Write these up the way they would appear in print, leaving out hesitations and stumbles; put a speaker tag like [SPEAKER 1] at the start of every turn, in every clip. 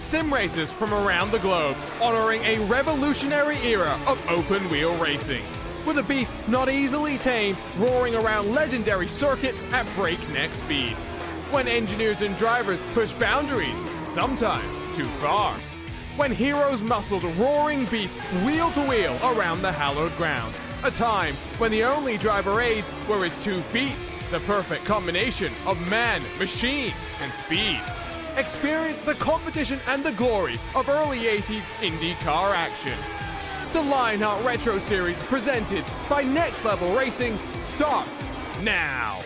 [SPEAKER 1] Sim racers from around the globe, honoring a revolutionary era of open-wheel racing. With a beast not easily tamed, roaring around legendary circuits at breakneck speed. When engineers and drivers push boundaries, sometimes too far. When heroes muscled roaring beasts wheel to wheel around the hallowed ground. A time when the only driver aids were his 2 feet, the perfect combination of man, machine, and speed. Experience the competition and the glory of early 80s IndyCar action. The Lionheart Retro Series presented by Next Level Racing starts now.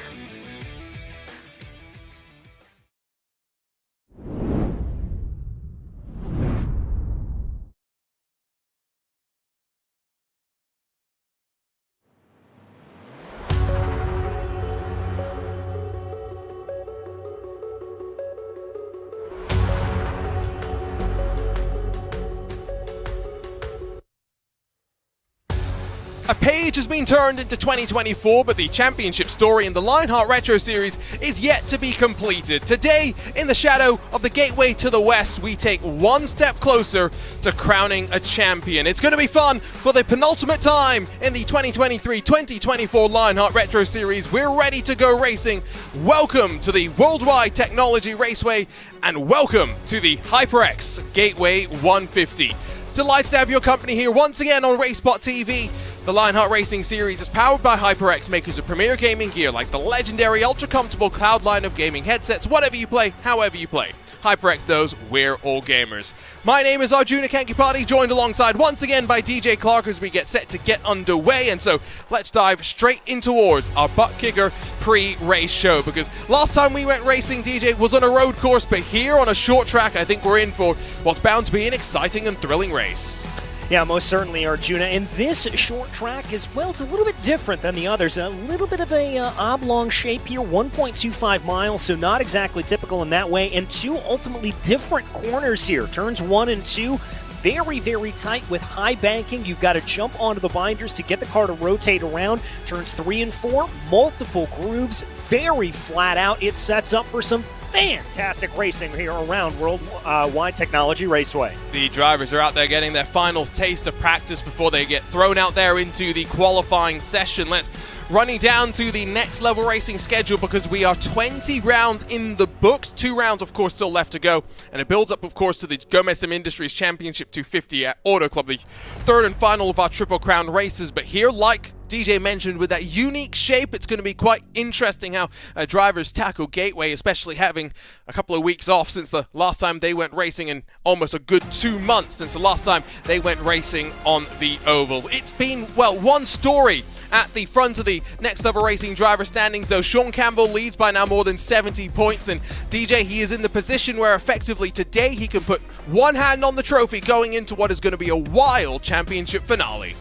[SPEAKER 2] A page has been turned into 2024, but the championship story in the Lionheart Retro Series is yet to be completed. Today, in the shadow of the gateway to the west, we take one step closer to crowning a champion. It's going to be fun for the penultimate time in the 2023-2024 Lionheart Retro Series. We're ready to go racing. Welcome to the Worldwide Technology Raceway, and welcome to the HyperX Gateway 150. Delighted to have your company here once again on RaceSpotTV. The Lionheart Racing Series is powered by HyperX, makers of premier gaming gear like the legendary ultra-comfortable Cloud line of gaming headsets. Whatever you play, however you play, HyperX knows we're all gamers. My name is Arjuna Kankipati, joined alongside once again by DJ Clark as we get set to get underway. And so let's dive straight in towards our butt kicker pre-race show, because last time we went racing, DJ, was on a road course, but here on a short track, I think we're in for what's bound to be an exciting and thrilling race.
[SPEAKER 3] Yeah, most certainly, Arjuna. And this short track is, well, it's a little bit different than the others. A little bit of a oblong shape here, 1.25 miles, so not exactly typical in that way. And 2 ultimately different corners here. Turns 1 and 2, very, very tight with high banking. You've got to jump onto the binders to get the car to rotate around. Turns 3 and 4, multiple grooves, very flat out. It sets up for some fantastic racing here around Worldwide Technology Raceway.
[SPEAKER 2] The drivers are out there getting their final taste of practice before they get thrown out there into the qualifying session. Let's running down to the Next Level Racing schedule, because we are 20 rounds in the books. 2 rounds, of course, still left to go. And it builds up, of course, to the Gomez Sim Industries Championship 250 at Auto Club, the third and final of our Triple Crown races. But here, like DJ mentioned, with that unique shape, it's going to be quite interesting how drivers tackle Gateway, especially having a couple of weeks off since the last time they went racing, and almost a good 2 months since the last time they went racing on the ovals. It's been, well, one story at the front of the Next Level Racing driver standings, though. Sean Campbell leads by now more than 70 points, and DJ, he is in the position where effectively today he can put one hand on the trophy going into what is going to be a wild championship finale.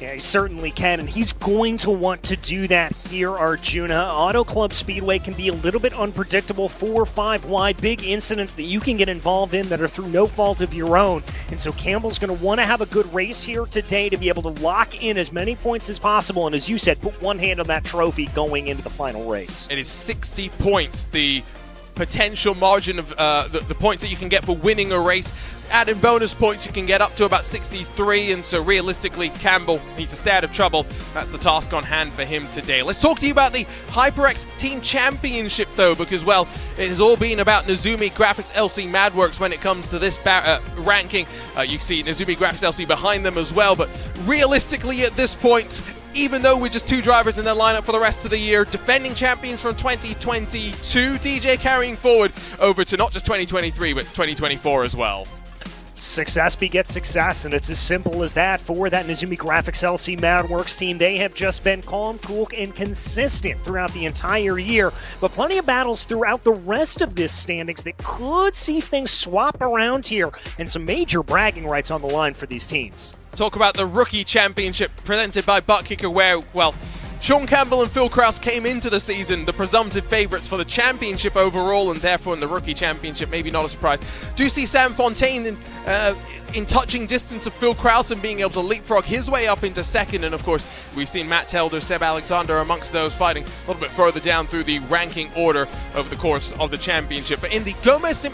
[SPEAKER 3] Yeah, he certainly can, and he's going to want to do that here, Arjuna. Auto Club Speedway can be a little bit unpredictable, 4 or 5 wide, big incidents that you can get involved in that are through no fault of your own. And so Campbell's going to want to have a good race here today to be able to lock in as many points as possible, and as you said, put one hand on that trophy going into the final race.
[SPEAKER 2] It is 60 points, the potential margin of the points that you can get for winning a race. Add in bonus points, you can get up to about 63, and so realistically, Campbell needs to stay out of trouble. That's the task on hand for him today. Let's talk to you about the HyperX Team Championship, though, because, well, it has all been about Nezumi Graphics LC Madworks when it comes to this ranking. You see Nezumi Graphics LC behind them as well, but realistically at this point, even though we're just 2 drivers in their lineup for the rest of the year, defending champions from 2022, DJ carrying forward over to not just 2023, but 2024 as well.
[SPEAKER 3] Success begets success, and it's as simple as that for that Nezumi Graphics LC Madworks team. They have just been calm, cool, and consistent throughout the entire year, but plenty of battles throughout the rest of this standings that could see things swap around here, and some major bragging rights on the line for these teams.
[SPEAKER 2] Talk about the Rookie Championship presented by Buttkicker, where, well, Sean Campbell and Phil Krause came into the season the presumptive favourites for the championship overall, and therefore in the Rookie Championship, maybe not a surprise. Do see Sam Fontaine in touching distance of Phil Krause and being able to leapfrog his way up into second, and of course we've seen Matt Telder, Seb Alexander amongst those fighting a little bit further down through the ranking order over the course of the championship. But in the Gomez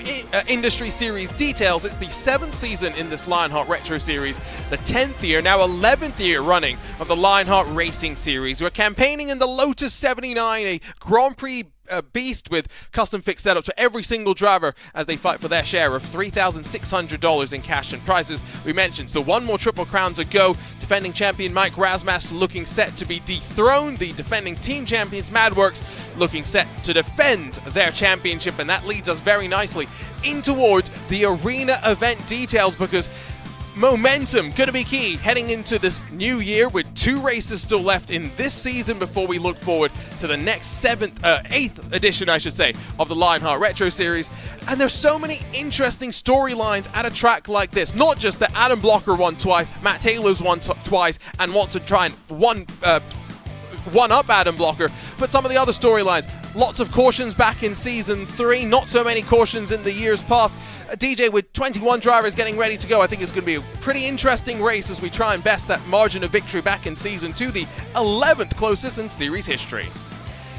[SPEAKER 2] Industry Series details, it's the 7th season in this Lionheart Retro Series, the 10th year, now 11th year running of the Lionheart Racing Series. We're campaigning in the Lotus 79, a Grand Prix beast with custom fixed setups for every single driver as they fight for their share of $3,600 in cash and prizes. We mentioned, so one more Triple Crown to go. Defending champion Mike Razmas looking set to be dethroned. The defending team champions Madworks looking set to defend their championship, and that leads us very nicely in towards the arena event details, because momentum going to be key heading into this new year with 2 races still left in this season before we look forward to the next 8th edition, I should say, of the Lionheart Retro Series. And there's so many interesting storylines at a track like this. Not just that Adam Blocker won twice, Matt Taylor's won twice, and wants to try and one up Adam Blocker, but some of the other storylines. Lots of cautions back in Season 3, not so many cautions in the years past. DJ with 21 drivers getting ready to go. I think it's going to be a pretty interesting race as we try and best that margin of victory back in Season 2, the 11th closest in series history.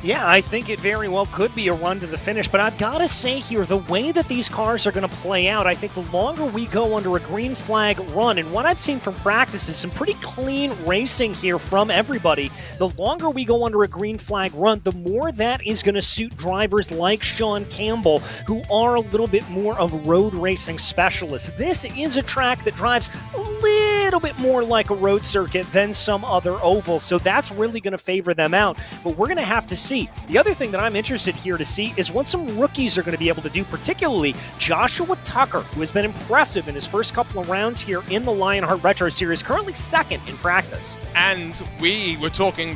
[SPEAKER 3] Yeah, I think it very well could be a run to the finish, but I've got to say here, the way that these cars are going to play out, I think the longer we go under a green flag run, and what I've seen from practice is some pretty clean racing here from everybody. The longer we go under a green flag run, the more that is going to suit drivers like Sean Campbell, who are a little bit more of road racing specialists. This is a track that drives a little bit more like a road circuit than some other ovals, so that's really going to favor them out, but we're going to have to see. The other thing that I'm interested here to see is what some rookies are going to be able to do, particularly Joshua Tucker, who has been impressive in his first couple of rounds here in the Lionheart Retro Series, currently 2nd in practice.
[SPEAKER 2] And we were talking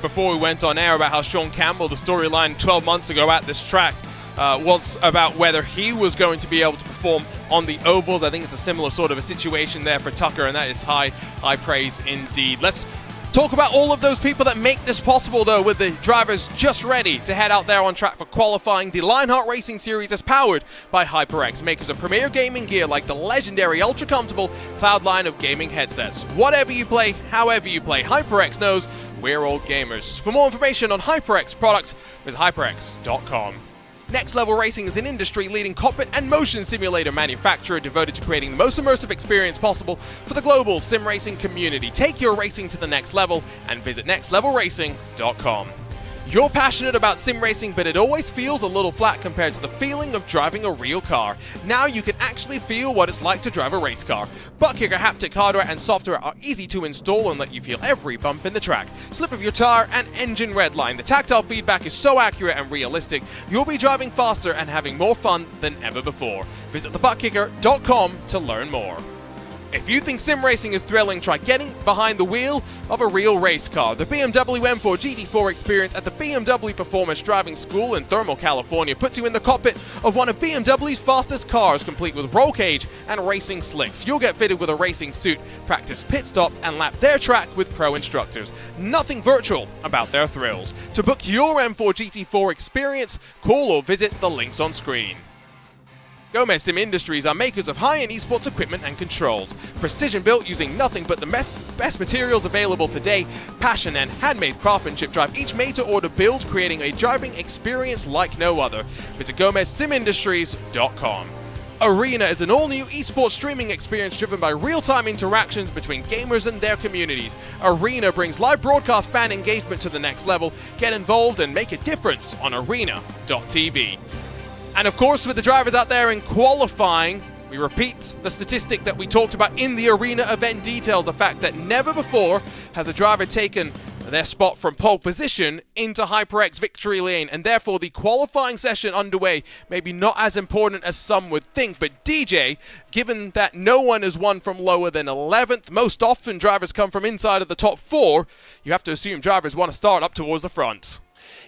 [SPEAKER 2] before we went on air about how Sean Campbell, the storyline 12 months ago at this track, was about whether he was going to be able to perform on the ovals. I think it's a similar sort of a situation there for Tucker, and that is high praise indeed. Let's talk about all of those people that make this possible, though, with the drivers just ready to head out there on track for qualifying. The Lionheart Racing Series is powered by HyperX, makers of premier gaming gear like the legendary ultra-comfortable Cloud line of gaming headsets. Whatever you play, however you play, HyperX knows we're all gamers. For more information on HyperX products, visit hyperx.com. Next Level Racing is an industry-leading cockpit and motion simulator manufacturer devoted to creating the most immersive experience possible for the global sim racing community. Take your racing to the next level and visit nextlevelracing.com. You're passionate about sim racing, but it always feels a little flat compared to the feeling of driving a real car. Now you can actually feel what it's like to drive a race car. Buttkicker haptic hardware and software are easy to install and let you feel every bump in the track. Slip of your tire and engine redline. The tactile feedback is so accurate and realistic, you'll be driving faster and having more fun than ever before. Visit thebuttkicker.com to learn more. If you think sim racing is thrilling, try getting behind the wheel of a real race car. The BMW M4 GT4 experience at the BMW Performance Driving School in Thermal, California puts you in the cockpit of one of BMW's fastest cars, complete with roll cage and racing slicks. You'll get fitted with a racing suit, practice pit stops, and lap their track with pro instructors. Nothing virtual about their thrills. To book your M4 GT4 experience, call or visit the links on screen. Gomez Sim Industries are makers of high-end esports equipment and controls. Precision built using nothing but the best materials available today. Passion and handmade craftsmanship drive each made-to-order build, creating a driving experience like no other. Visit GomezSimIndustries.com. Arena is an all-new esports streaming experience driven by real-time interactions between gamers and their communities. Arena brings live broadcast fan engagement to the next level. Get involved and make a difference on arena.tv. And of course, with the drivers out there in qualifying, we repeat the statistic that we talked about in the Arena event details, the fact that never before has a driver taken their spot from pole position into HyperX victory lane, and therefore the qualifying session underway maybe not as important as some would think. But DJ, given that no one has won from lower than 11th, most often drivers come from inside of the top 4, you have to assume drivers want to start up towards the front.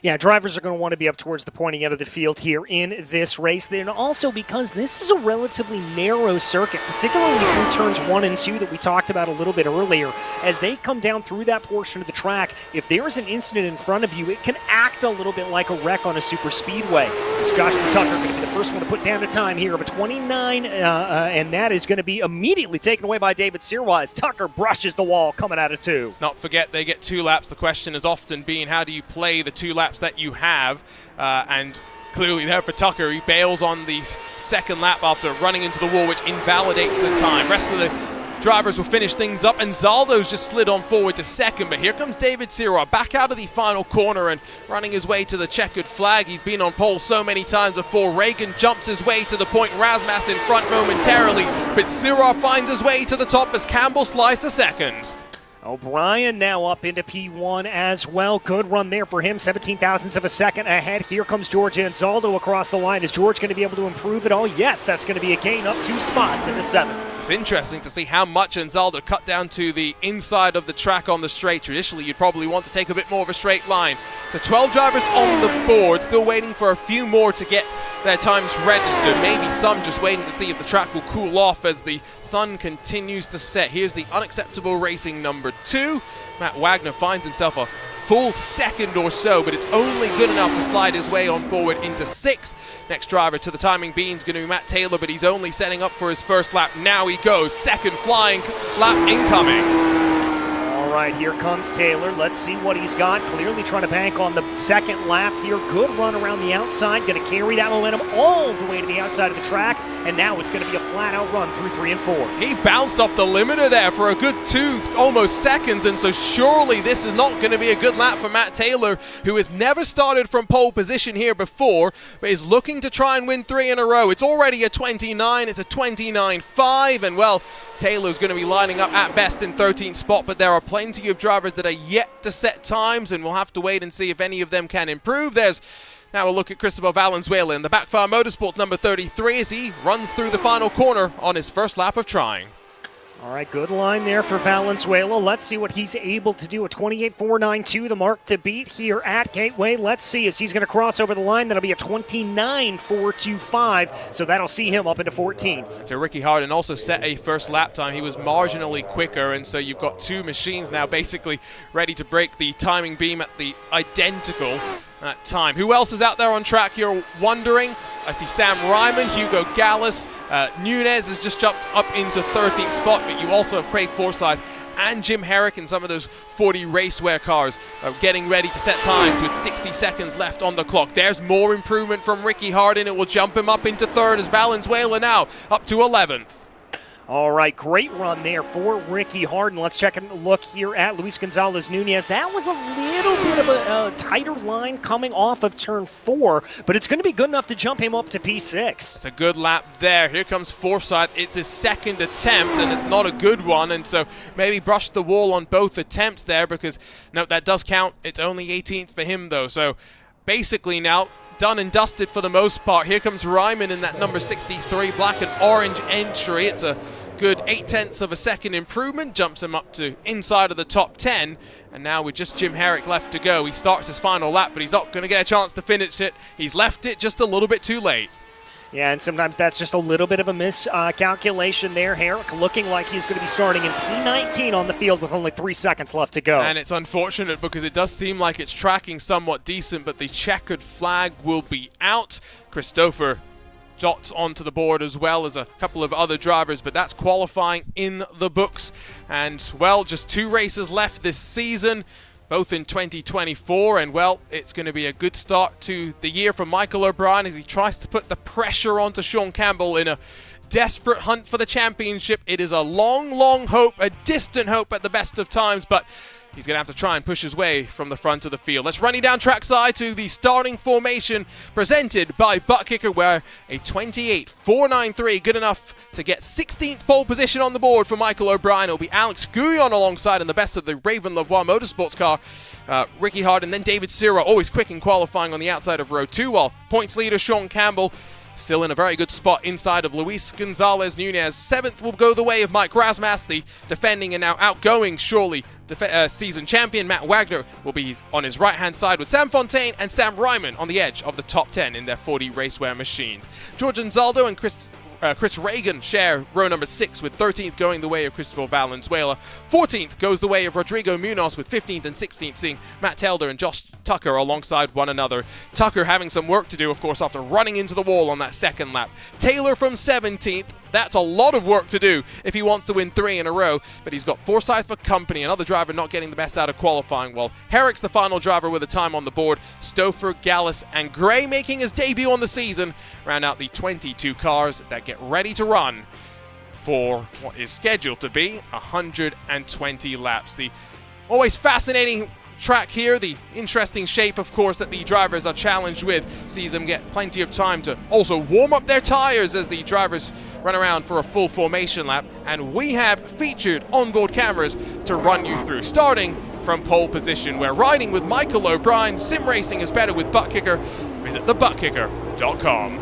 [SPEAKER 3] Yeah, drivers are going to want to be up towards the pointy end of the field here in this race. And also because this is a relatively narrow circuit, particularly through turns 1 and 2 that we talked about a little bit earlier. As they come down through that portion of the track, if there's an incident in front of you, it can act a little bit like a wreck on a super speedway. It's Joshua Tucker going to be the first one to put down a time here of a 29, and that is going to be immediately taken away by David Sirois as Tucker brushes the wall coming out of 2.
[SPEAKER 2] Let's not forget they get 2 laps. The question is often being, how do you play the 2 laps that you have? And clearly there for Tucker, he bails on the second lap after running into the wall, which invalidates the time. Rest of the drivers will finish things up, and Zaldo's just slid on forward to second, but here comes David Sirois back out of the final corner and running his way to the checkered flag. He's been on pole so many times before. Reagan jumps his way to the point, Razmas in front momentarily, but Sirois finds his way to the top as Campbell slides to second.
[SPEAKER 3] O'Brien now up into P1 as well. Good run there for him, 17 thousandths of a second ahead. Here comes George Anzaldo across the line. Is George going to be able to improve it all? Yes, that's going to be a gain up 2 spots in the 7th.
[SPEAKER 2] It's interesting to see how much Anzaldo cut down to the inside of the track on the straight. Traditionally, you'd probably want to take a bit more of a straight line. So 12 drivers on the board, still waiting for a few more to get their times registered. Maybe some just waiting to see if the track will cool off as the sun continues to set. Here's the unacceptable racing number 2. Matt Wagner finds himself a full second or so, but it's only good enough to slide his way on forward into 6th. Next driver to the timing beam is going to be Matt Taylor, but he's only setting up for his first lap. Now he goes. Second flying lap incoming.
[SPEAKER 3] All right, here comes Taylor. Let's see what he's got. Clearly trying to bank on the second lap here. Good run around the outside. Going to carry that momentum all the way to the outside of the track. And now it's going to be a flat-out run through 3 and 4.
[SPEAKER 2] He bounced off the limiter there for a good 2 almost seconds. And so surely this is not going to be a good lap for Matt Taylor, who has never started from pole position here before, but is looking to try and win 3 in a row. It's already a 29. It's a 29.5. And, well, Taylor's going to be lining up at best in 13th spot, but there are plenty of drivers that are yet to set times, and we'll have to wait and see if any of them can improve. There's now a look at Cristobal Valenzuela in the Backfire Motorsports number 33 as he runs through the final corner on his first lap of trying.
[SPEAKER 3] All right, good line there for Valenzuela. Let's see what he's able to do. A 28.492, the mark to beat here at Gateway. Let's see as he's going to cross over the line. That'll be a 29.425, so that'll see him up into 14th.
[SPEAKER 2] So Ricky Harden also set a first lap time. He was marginally quicker, and so you've got 2 machines now basically ready to break the timing beam at the identical time. Who else is out there on track, you're wondering? I see Sam Ryman, Hugo Gallus, Nunez has just jumped up into 13th spot, but you also have Craig Forsyth and Jim Herrick in some of those 40 racewear cars getting ready to set times with 60 seconds left on the clock. There's more improvement from Ricky Harden. It will jump him up into 3rd as Valenzuela now up to 11th.
[SPEAKER 3] All right, great run there for Ricky Harden. Let's check and look here at Luis Gonzalez Nunez. That was a little bit of a tighter line coming off of turn 4, but it's going to be good enough to jump him up to P6.
[SPEAKER 2] It's a good lap there. Here comes Forsyth. It's his second attempt, and it's not a good one, and so maybe brush the wall on both attempts there because, no, that does count. It's only 18th for him, though, so basically now done and dusted for the most part. Here comes Ryman in that number 63 black and orange entry. It's a good 0.8 of a second improvement, jumps him up to inside of the top 10, and now with just Jim Herrick left to go, he starts his final lap, but he's not going to get a chance to finish it. He's left it just a little bit too late.
[SPEAKER 3] Yeah, and sometimes that's just a little bit of a miscalculation there. Herrick looking like he's going to be starting in P19 on the field with only 3 seconds left to go.
[SPEAKER 2] And it's unfortunate because it does seem like it's tracking somewhat decent, but the checkered flag will be out. Christopher dots onto the board as well as a couple of other drivers, but that's qualifying in the books. And, well, just 2 races left this season, both in 2024, and, well, it's going to be a good start to the year for Michael O'Brien as he tries to put the pressure onto Sean Campbell in a desperate hunt for the championship. It is a long, long hope, a distant hope at the best of times, but he's going to have to try and push his way from the front of the field. Let's run you down trackside to the starting formation presented by Butt Kicker, where a 28.493, good enough to get 16th pole position on the board for Michael O'Brien. It'll be Alex Guyon alongside in the best of the Raven Lavoie Motorsports car, Ricky Hart, and then David Sira, always quick in qualifying on the outside of row 2, while points leader Sean Campbell still in a very good spot inside of Luis Gonzalez Nunez. 7th will go the way of Mike Rasmas, the defending and now outgoing, surely, season champion. Matt Wagner will be on his right-hand side with Sam Fontaine and Sam Ryman on the edge of the top 10 in their 40 racewear machines. George Anzaldo and Chris Reagan share row number 6, with 13th going the way of Cristobal Valenzuela. 14th goes the way of Rodrigo Munoz, with 15th and 16th seeing Matt Telder and Josh Tucker alongside one another. Tucker having some work to do, of course, after running into the wall on that second lap. Taylor from 17th. That's a lot of work to do if he wants to win 3 in a row, but he's got Forsyth for company, another driver not getting the best out of qualifying, while Herrick's the final driver with a time on the board. Stouffer, Gallus, and Gray making his debut on the season round out the 22 cars that get ready to run for what is scheduled to be 120 laps. The always fascinating track here, the interesting shape, of course, that the drivers are challenged with, sees them get plenty of time to also warm up their tires as the drivers run around for a full formation lap. And we have featured onboard cameras to run you through, starting from pole position, where riding with Michael O'Brien, sim racing is better with Butt Kicker. Visit thebuttkicker.com.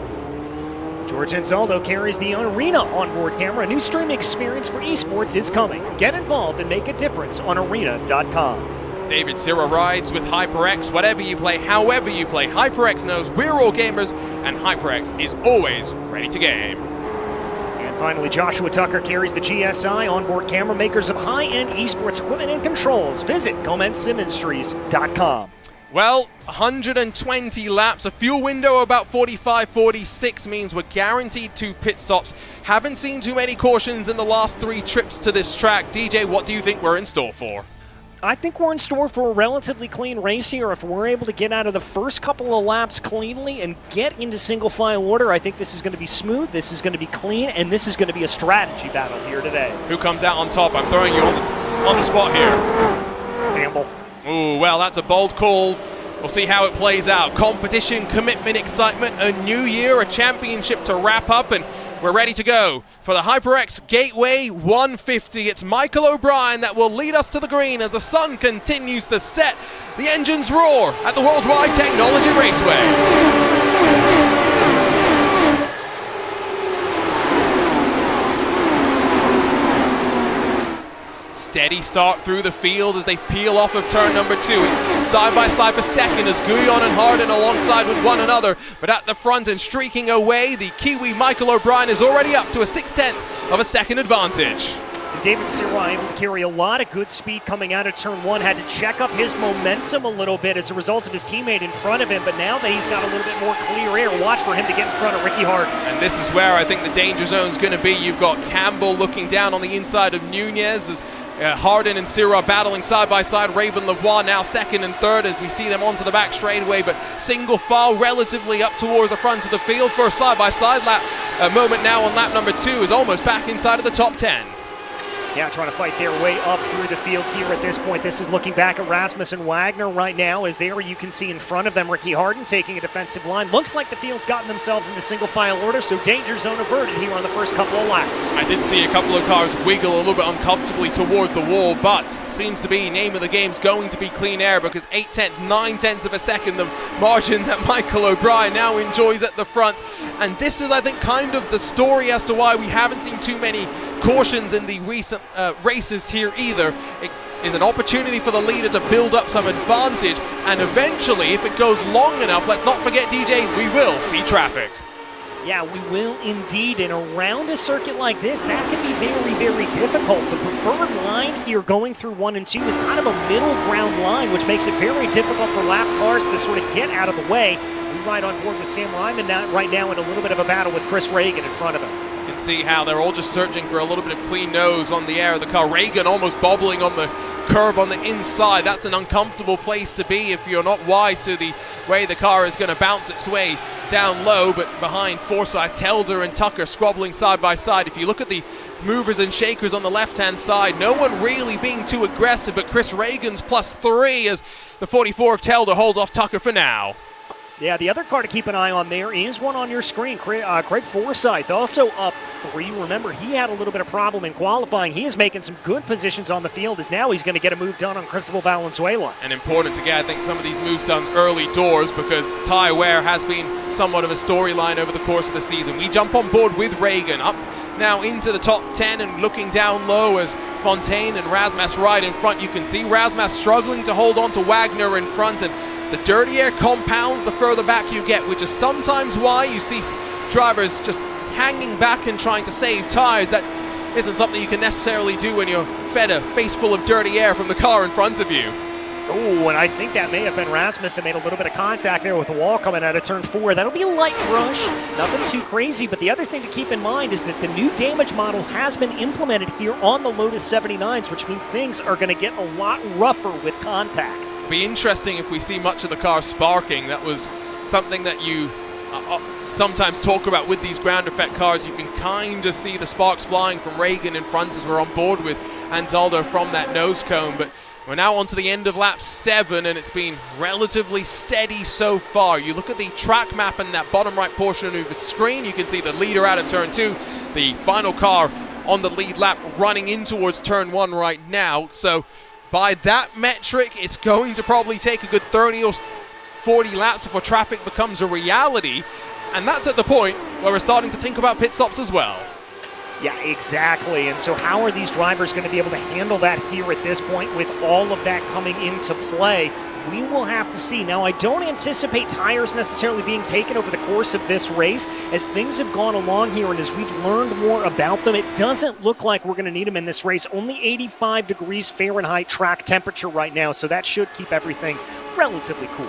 [SPEAKER 3] George Anzaldo carries the Arena onboard camera. A new streaming experience for esports is coming. Get involved and make a difference on arena.com.
[SPEAKER 2] David Sira rides with HyperX. Whatever you play, however you play, HyperX knows we're all gamers, and HyperX is always ready to game.
[SPEAKER 3] And finally, Joshua Tucker carries the GSI onboard camera, makers of high-end esports equipment and controls. Visit GomezSimIndustries.com.
[SPEAKER 2] Well, 120 laps, a fuel window about 45-46 means we're guaranteed 2 pit stops. Haven't seen too many cautions in the last 3 trips to this track. DJ, what do you think we're in store for?
[SPEAKER 3] I think we're in store for a relatively clean race here. If we're able to get out of the first couple of laps cleanly and get into single file order, I think this is going to be smooth, this is going to be clean, and this is going to be a strategy battle here today.
[SPEAKER 2] Who comes out on top? I'm throwing you on the spot here.
[SPEAKER 3] Campbell.
[SPEAKER 2] Ooh, well, that's a bold call. We'll see how it plays out. Competition, commitment, excitement, a new year, a championship to wrap up, and we're ready to go for the HyperX Gateway 150. It's Michael O'Brien that will lead us to the green as the sun continues to set. The engines roar at the Worldwide Technology Raceway. Steady start through the field as they peel off of turn number 2. It's side by side for second as Guyon and Harden alongside with one another. But at the front and streaking away, the Kiwi Michael O'Brien is already up to a 0.6 of a second advantage.
[SPEAKER 3] David Sira able to carry a lot of good speed coming out of turn 1. Had to check up his momentum a little bit as a result of his teammate in front of him. But now that he's got a little bit more clear air, watch for him to get in front of Ricky Hart.
[SPEAKER 2] And this is where I think the danger zone is going to be. You've got Campbell looking down on the inside of Nunez as Harden and Sira battling side by side. Raven Lavoie now second and third as we see them onto the back straightaway, but single file relatively up towards the front of the field. First side by side lap moment now on lap number 2 is almost back inside of the top 10.
[SPEAKER 3] Yeah, trying to fight their way up through the field here at this point. This is looking back at Rasmus and Wagner right now, as there you can see in front of them Ricky Harden taking a defensive line. Looks like the field's gotten themselves into single file order, so danger zone averted here on the first couple of laps.
[SPEAKER 2] I did see a couple of cars wiggle a little bit uncomfortably towards the wall, but seems to be name of the game's going to be clean air, because 0.8 of a second, the margin that Michael O'Brien now enjoys at the front. And this is, I think, kind of the story as to why we haven't seen too many cautions in the recent races here either. It is an opportunity for the leader to build up some advantage, and eventually, if it goes long enough, let's not forget, DJ, we will see traffic.
[SPEAKER 3] Yeah, we will indeed. And around a circuit like this, that can be very, very difficult. The preferred line here going through 1 and 2 is kind of a middle ground line, which makes it very difficult for lap cars to sort of get out of the way. We ride on board with Sam Ryman right now in a little bit of a battle with Chris Reagan in front of him.
[SPEAKER 2] You can see how they're all just searching for a little bit of clean nose on the air of the car. Reagan almost bobbling on the curb on the inside. That's an uncomfortable place to be if you're not wise to the way the car is going to bounce its way down low. But behind Forsyth, Telder and Tucker squabbling side by side. If you look at the movers and shakers on the left-hand side, no one really being too aggressive, but Chris Reagan's +3 as the 44 of Telder holds off Tucker for now.
[SPEAKER 3] Yeah, the other car to keep an eye on there is one on your screen. Craig Forsyth also up 3. Remember, he had a little bit of problem in qualifying. He is making some good positions on the field as now he's going to get a move done on Cristobal Valenzuela.
[SPEAKER 2] And important to get, I think, some of these moves done early doors because Ty Ware has been somewhat of a storyline over the course of the season. We jump on board with Reagan up now into the top 10 and looking down low as Fontaine and Razmas ride in front. You can see Razmas struggling to hold on to Wagner in front, and the dirty air compounds the further back you get, which is sometimes why you see drivers just hanging back and trying to save tires. That isn't something you can necessarily do when you're fed a face full of dirty air from the car in front of you.
[SPEAKER 3] Oh, and I think that may have been Rasmus that made a little bit of contact there with the wall coming out of turn 4. That'll be a light rush, nothing too crazy, but the other thing to keep in mind is that the new damage model has been implemented here on the Lotus 79s, which means things are going to get a lot rougher with contact.
[SPEAKER 2] It'll be interesting if we see much of the car sparking. That was something that you sometimes talk about with these ground effect cars. You can kind of see the sparks flying from Reagan in front as we're on board with Antaldo from that nose cone, but we're now on to the end of lap 7, and it's been relatively steady so far. You look at the track map in that bottom right portion of the screen, you can see the leader out of turn 2, the final car on the lead lap running in towards turn 1 right now. So by that metric, it's going to probably take a good 30 or 40 laps before traffic becomes a reality, and that's at the point where we're starting to think about pit stops as well.
[SPEAKER 3] Yeah, exactly. And so how are these drivers going to be able to handle that here at this point with all of that coming into play? We will have to see. Now, I don't anticipate tires necessarily being taken over the course of this race. As things have gone along here and as we've learned more about them, it doesn't look like we're going to need them in this race. Only 85 degrees Fahrenheit track temperature right now, so that should keep everything relatively cool.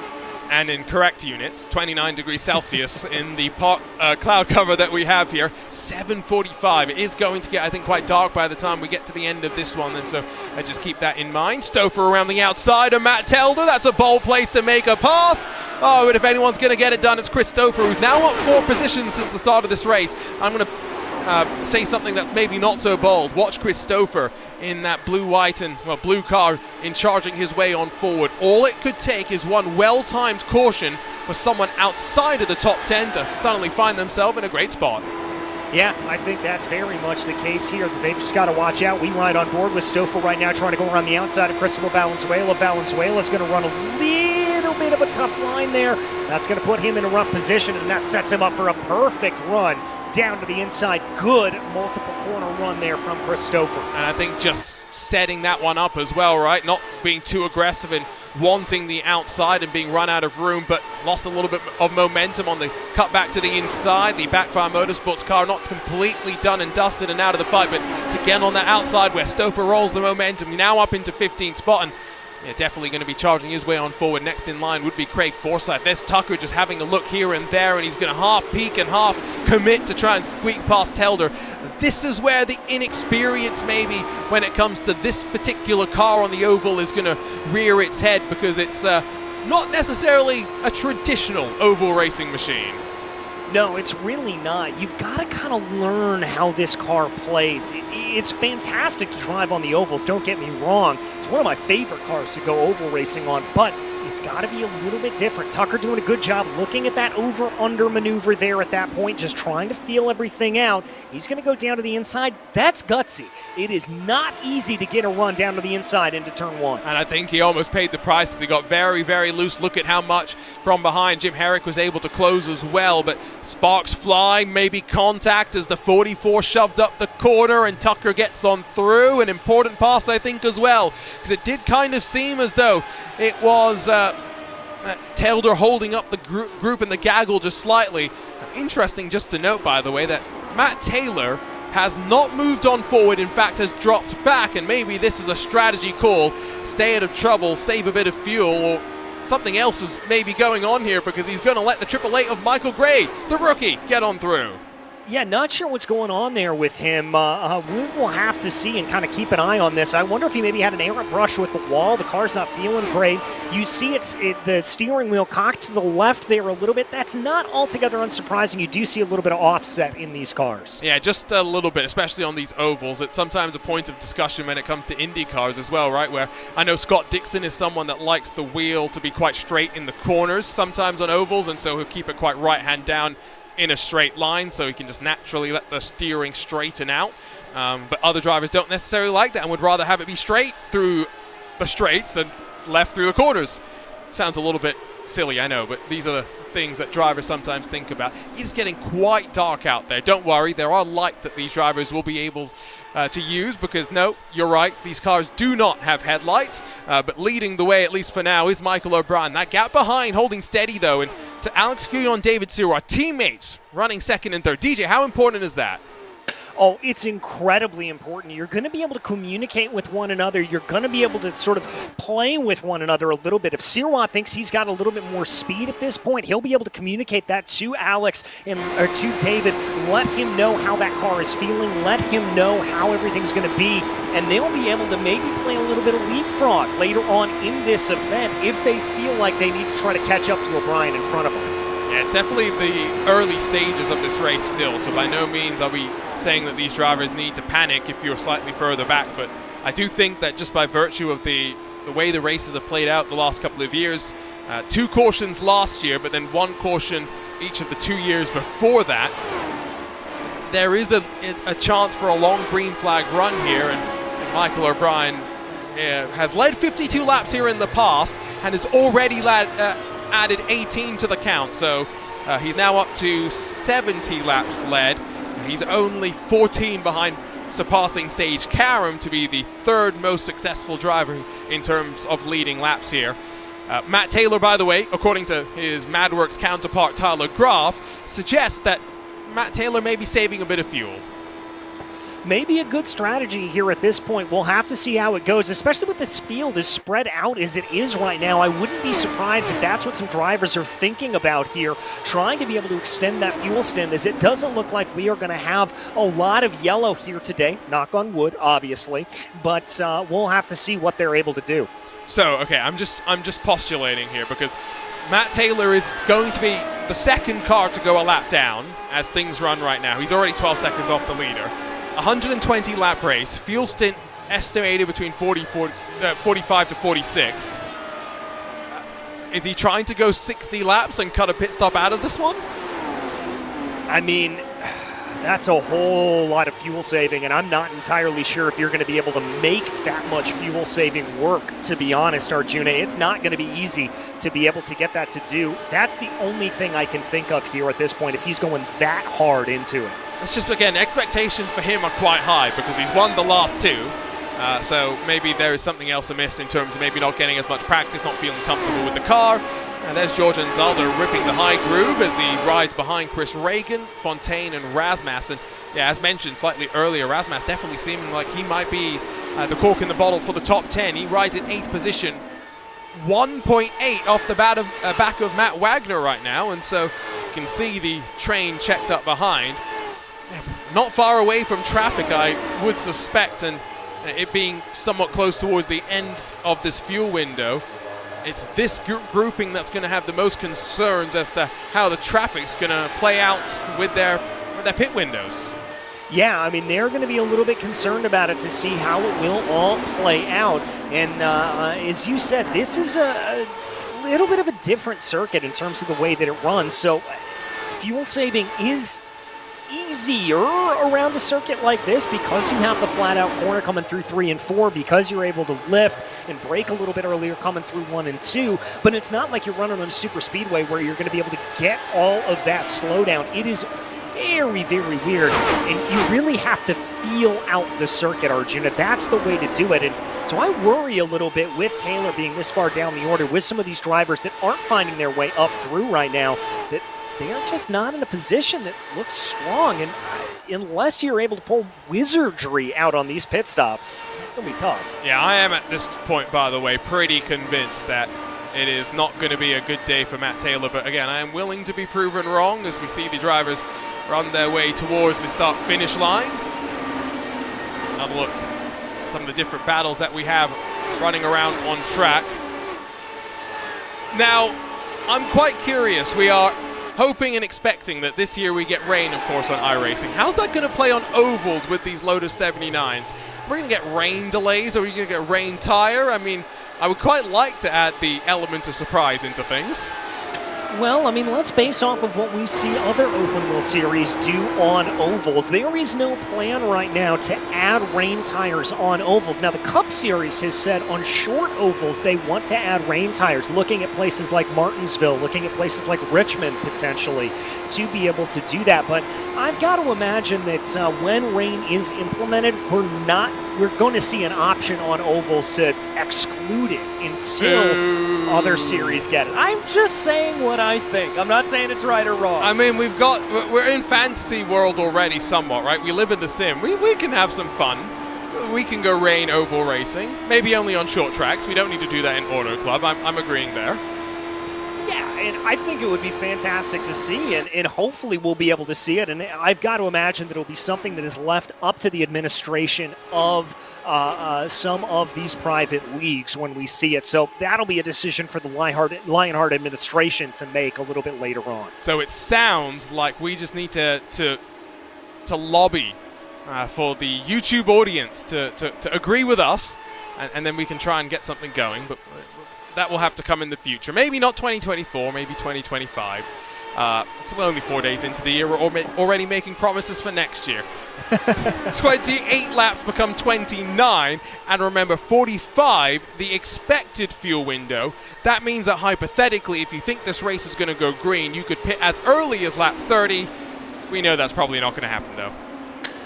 [SPEAKER 2] And in correct units, 29 degrees Celsius in the cloud cover that we have here, 7:45. It is going to get, I think, quite dark by the time we get to the end of this one, and so I just keep that in mind. Stouffer around the outside of Matt Telder. That's a bold place to make a pass. Oh, but if anyone's going to get it done, it's Chris Stouffer, who's now up 4 positions since the start of this race. I'm going to say something that's maybe not so bold. Watch Chris Stouffer in that blue-white and blue car in charging his way on forward. All it could take is one well-timed caution for someone outside of the top 10 to suddenly find themselves in a great spot.
[SPEAKER 3] Yeah, I think that's very much the case here. They've just got to watch out. We ride on board with Stouffer right now, trying to go around the outside of Cristobal Valenzuela. Valenzuela's going to run a little bit of a tough line there. That's going to put him in a rough position, and that sets him up for a perfect run down to the inside. Good multiple corner run there from Chris Stouffer.
[SPEAKER 2] And I think just setting that one up as well, right? Not being too aggressive and wanting the outside and being run out of room, but lost a little bit of momentum on the cut back to the inside. The Backfire Motorsports car not completely done and dusted and out of the fight, but it's again on that outside where Stouffer rolls the momentum. Now up into 15th spot, and definitely going to be charging his way on forward. Next in line would be Craig Forsyth. There's Tucker just having a look here and there, and he's going to half peek and half commit to try and squeak past Telder. This is where the inexperience maybe when it comes to this particular car on the oval is going to rear its head, because it's not necessarily a traditional oval racing machine.
[SPEAKER 3] No, it's really not. You've got to kind of learn how this car plays. It's fantastic to drive on the ovals, don't get me wrong. It's one of my favorite cars to go oval racing on, but it's got to be a little bit different. Tucker doing a good job looking at that over-under maneuver there at that point, just trying to feel everything out. He's going to go down to the inside. That's gutsy. It is not easy to get a run down to the inside into turn 1.
[SPEAKER 2] And I think he almost paid the price. He got very, very loose. Look at how much from behind Jim Herrick was able to close as well, but sparks fly, maybe contact as the 44 shoved up the corner and Tucker gets on through. An important pass, I think, as well, because it did kind of seem as though it was Telder holding up the group and the gaggle just slightly. Interesting just to note, by the way, that Matt Taylor has not moved on forward, in fact has dropped back, and maybe this is a strategy call. Stay out of trouble, save a bit of fuel, or something else is maybe going on here, because he's going to let the Triple Eight of Michael Gray, the rookie, get on through.
[SPEAKER 3] Yeah, not sure what's going on there with him. We will have to see and kind of keep an eye on this. I wonder if he maybe had an errant brush with the wall. The car's not feeling great. You see the steering wheel cocked to the left there a little bit. That's not altogether unsurprising. You do see a little bit of offset in these cars.
[SPEAKER 2] Yeah, just a little bit, especially on these ovals. It's sometimes a point of discussion when it comes to Indy cars as well, right? Where I know Scott Dixon is someone that likes the wheel to be quite straight in the corners sometimes on ovals, and so he'll keep it quite right hand down in a straight line, so he can just naturally let the steering straighten out. But other drivers don't necessarily like that and would rather have it be straight through the straights and left through the corners. Sounds a little bit silly, I know, but these are the things that drivers sometimes think about. It's getting quite dark out there. Don't worry, there are lights that these drivers will be able to use, because no, you're right, these cars do not have headlights, but leading the way, at least for now, is Michael O'Brien. That gap behind holding steady though, and to Alex Guillon, David Sirwa, teammates running second and third. DJ, how important is that?
[SPEAKER 3] Oh, it's incredibly important. You're going to be able to communicate with one another. You're going to be able to sort of play with one another a little bit. If Sirwa thinks he's got a little bit more speed at this point, he'll be able to communicate that to Alex or to David. Let him know how that car is feeling. Let him know how everything's going to be. And they'll be able to maybe play a little bit of leapfrog later on in this event if they feel like they need to try to catch up to O'Brien in front of him.
[SPEAKER 2] Yeah, it's definitely the early stages of this race still, so by no means are we saying that these drivers need to panic if you're slightly further back, but I do think that just by virtue of the way the races have played out the last couple of years, 2 cautions last year, but then 1 caution each of the 2 years before that, there is a chance for a long green flag run here, and Michael O'Brien has led 52 laps here in the past and has already added 18 to the count, so he's now up to 70 laps led. He's only 14 behind surpassing Sage Karam to be the 3rd most successful driver in terms of leading laps here. Matt Taylor, by the way, according to his MadWorks counterpart Tyler Graf, suggests that Matt Taylor may be saving a bit of fuel.
[SPEAKER 3] Maybe a good strategy here at this point. We'll have to see how it goes, especially with this field as spread out as it is right now. I wouldn't be surprised if that's what some drivers are thinking about here, trying to be able to extend that fuel stint, as it doesn't look like we are going to have a lot of yellow here today. Knock on wood, obviously, but we'll have to see what they're able to do.
[SPEAKER 2] So, okay, I'm just postulating here, because Matt Taylor is going to be the 2nd car to go a lap down as things run right now. He's already 12 seconds off the leader. 120 lap race, fuel stint estimated between 45 to 46. Is he trying to go 60 laps and cut a pit stop out of this one?
[SPEAKER 3] I mean, that's a whole lot of fuel saving, and I'm not entirely sure if you're going to be able to make that much fuel saving work, to be honest, Arjuna. It's not going to be easy to be able to get that to do. That's the only thing I can think of here at this point, if he's going that hard into it.
[SPEAKER 2] It's just, again, expectations for him are quite high because he's won the last 2. So maybe there is something else amiss in terms of maybe not getting as much practice, not feeling comfortable with the car. And there's George Anzaldo ripping the high groove as he rides behind Chris Reagan, Fontaine, and Razmas. And yeah, as mentioned slightly earlier, Razmas definitely seeming like he might be the cork in the bottle for the top 10. He rides in 8th position, 1.8 off the back of Matt Wagner right now. And so you can see the train checked up behind. Not far away from traffic, I would suspect, and it being somewhat close towards the end of this fuel window, it's this grouping that's going to have the most concerns as to how the traffic's going to play out with their pit windows.
[SPEAKER 3] Yeah, I mean, they're going to be a little bit concerned about it to see how it will all play out. And as you said, this is a little bit of a different circuit in terms of the way that it runs. So fuel saving is easier around a circuit like this because you have the flat-out corner coming through 3 and 4, because you're able to lift and brake a little bit earlier coming through 1 and 2, but it's not like you're running on a super speedway where you're going to be able to get all of that slowdown. It is very, very weird, and you really have to feel out the circuit, Arjuna. That's the way to do it, and so I worry a little bit with Taylor being this far down the order, with some of these drivers that aren't finding their way up through right now, that they are just not in a position that looks strong, and unless you're able to pull wizardry out on these pit stops, it's going to be tough.
[SPEAKER 2] Yeah, I am at this point, by the way, pretty convinced that it is not going to be a good day for Matt Taylor. But again, I am willing to be proven wrong as we see the drivers run their way towards the start-finish line. Another look at some of the different battles that we have running around on track. Now, I'm quite curious. We are hoping and expecting that this year we get rain, of course, on iRacing. How's that going to play on ovals with these Lotus 79s? We're going to get rain delays. Are we going to get rain tire? I mean, I would quite like to add the element of surprise into things.
[SPEAKER 3] Well, I mean, let's base off of what we see other open wheel series do on ovals. There is no plan right now to add rain tires on ovals. Now, the Cup Series has said on short ovals they want to add rain tires, looking at places like Martinsville, looking at places like Richmond potentially to be able to do that. But I've got to imagine that when rain is implemented, we're going to see an option on ovals to exclude it until other series get it. I'm just saying what I think. I'm not saying it's right or wrong.
[SPEAKER 2] I mean, we're in fantasy world already somewhat, right? We live in the sim. We can have some fun. We can go rain oval racing, maybe only on short tracks. We don't need to do that in Auto Club. I'm agreeing there.
[SPEAKER 3] Yeah, and I think it would be fantastic to see, and hopefully we'll be able to see it. And I've got to imagine that it'll be something that is left up to the administration of some of these private leagues when we see it. So that'll be a decision for the Lionheart administration to make a little bit later on.
[SPEAKER 2] So it sounds like we just need to lobby for the YouTube audience to agree with us, and then we can try and get something going. But that will have to come in the future. Maybe not 2024, maybe 2025. It's only 4 days into the year. We're already making promises for next year. 28 laps become 29, and remember, 45, the expected fuel window. That means that hypothetically, if you think this race is going to go green, you could pit as early as lap 30. We know that's probably not going to happen, though.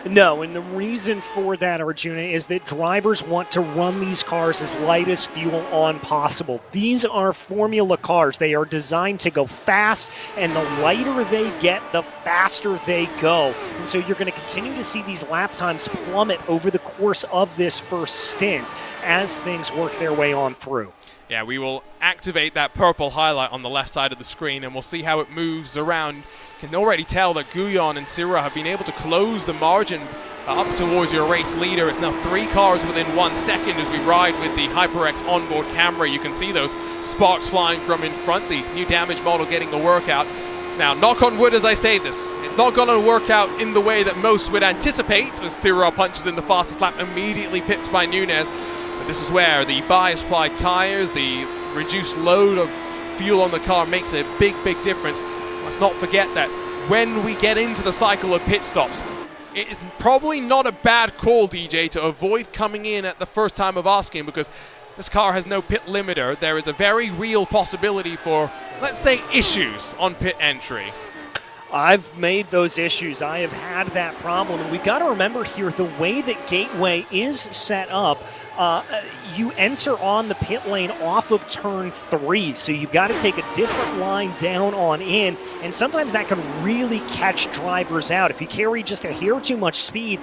[SPEAKER 3] No, and the reason for that, Arjuna, is that drivers want to run these cars as light as fuel on possible. These are formula cars. They are designed to go fast, and the lighter they get, the faster they go. And so you're going to continue to see these lap times plummet over the course of this first stint as things work their way on through.
[SPEAKER 2] Yeah, we will activate that purple highlight on the left side of the screen, and we'll see how it moves around. You can already tell that Guyon and Sira have been able to close the margin up towards your race leader. It's now 3 cars within 1 second as we ride with the HyperX onboard camera. You can see those sparks flying from in front, the new damage model getting a workout. Now, knock on wood as I say this, it's not going to work out in the way that most would anticipate, as Sira punches in the fastest lap, immediately pipped by Nunez. This is where the bias ply tires, the reduced load of fuel on the car makes a big, big difference. Let's not forget that when we get into the cycle of pit stops, it is probably not a bad call, DJ, to avoid coming in at the first time of asking, because this car has no pit limiter. There is a very real possibility for, let's say, issues on pit entry.
[SPEAKER 3] I've made those issues. I have had that problem. And we've got to remember here, the way that Gateway is set up, you enter on the pit lane off of turn 3. So you've got to take a different line down on in. And sometimes that can really catch drivers out. If you carry just a hair too much speed,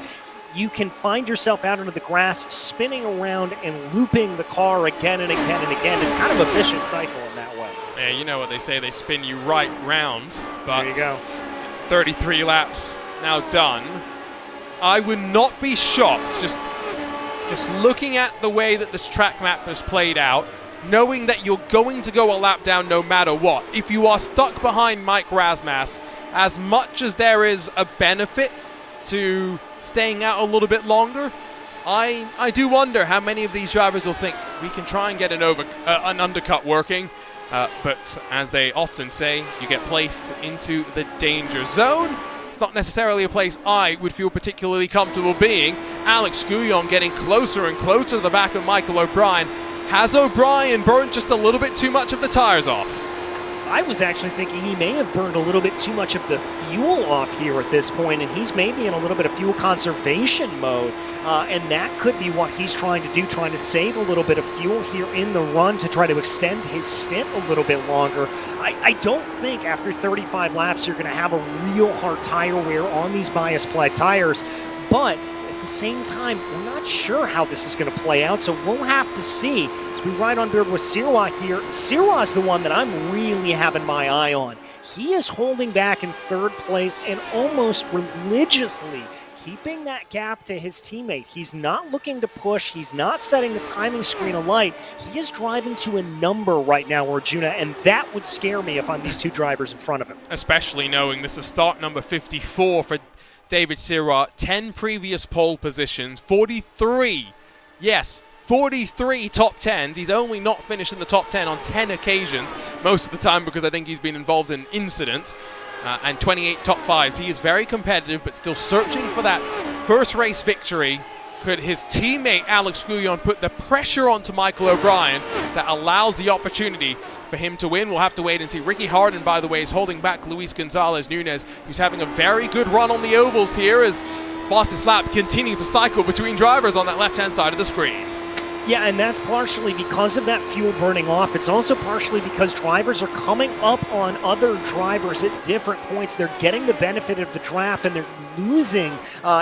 [SPEAKER 3] you can find yourself out into the grass, spinning around and looping the car again and again and again. It's kind of a vicious cycle in that way.
[SPEAKER 2] Yeah, you know what they say, they spin you right round. But
[SPEAKER 3] there you go.
[SPEAKER 2] 33 laps now done. I would not be shocked, just looking at the way that this track map has played out, knowing that you're going to go a lap down no matter what. If you are stuck behind Mike Razmas, as much as there is a benefit to staying out a little bit longer, I do wonder how many of these drivers will think we can try and get an undercut working. But as they often say, you get placed into the danger zone. It's not necessarily a place I would feel particularly comfortable being. Alex Guyon getting closer and closer to the back of Michael O'Brien. Has O'Brien burned just a little bit too much of the tires off?
[SPEAKER 3] I was actually thinking he may have burned a little bit too much of the fuel off here at this point, and he's maybe in a little bit of fuel conservation mode, and that could be what he's trying to do, trying to save a little bit of fuel here in the run to try to extend his stint a little bit longer. I don't think after 35 laps you're going to have a real hard tire wear on these bias ply tires, but the same time, we're not sure how this is going to play out, so we'll have to see. As we ride on board with Sirois here, Sirois is the one that I'm really having my eye on. He is holding back in third place and almost religiously keeping that gap to his teammate. He's not looking to push. He's not setting the timing screen alight. He is driving to a number right now, Arjuna, and that would scare me if I'm these two drivers in front of him. Especially
[SPEAKER 2] knowing this is start number 54 for David Sirois. 10 previous pole positions, 43. Yes, 43 top 10s. He's only not finished in the top 10 on 10 occasions, most of the time because I think he's been involved in incidents. And 28 top 5s. He is very competitive, but still searching for that first race victory. Could his teammate Alex Guyon put the pressure onto Michael O'Brien that allows the opportunity for him to win? We'll have to wait and see. Ricky Harden, by the way, is holding back Luis Gonzalez Nunez, who's having a very good run on the ovals here as fastest lap continues to cycle between drivers on that left-hand side of the screen.
[SPEAKER 3] Yeah, and that's partially because of that fuel burning off. It's also partially because drivers are coming up on other drivers at different points. They're getting the benefit of the draft, and they're losing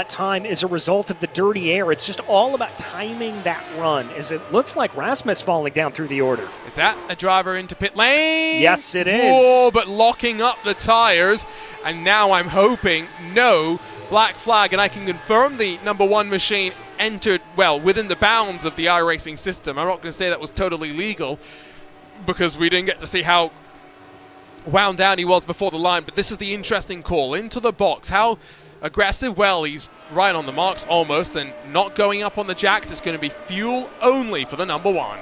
[SPEAKER 3] time as a result of the dirty air. It's just all about timing that run, as it looks like Rasmus falling down through the order.
[SPEAKER 2] Is that a driver into pit lane?
[SPEAKER 3] Yes, it is.
[SPEAKER 2] Whoa, but locking up the tires, and now I'm hoping no black flag, and I can confirm the number 1 machine entered, well, within the bounds of the iRacing system. I'm not going to say that was totally legal because we didn't get to see how wound down he was before the line, but this is the interesting call. Into the box, how aggressive? Well, he's right on the marks almost, and not going up on the jacks. It's going to be fuel only for the number 1.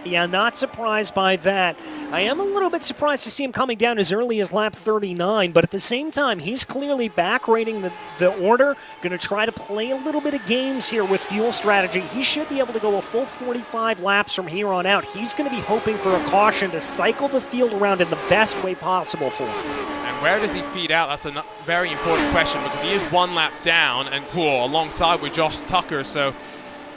[SPEAKER 3] Yeah, not surprised by that. I am a little bit surprised to see him coming down as early as lap 39, but at the same time, he's clearly back rating the order, going to try to play a little bit of games here with fuel strategy. He should be able to go a full 45 laps from here on out. He's going to be hoping for a caution to cycle the field around in the best way possible for him.
[SPEAKER 2] And where does he feed out? That's a very important question because he is 1 lap down and alongside with Josh Tucker, so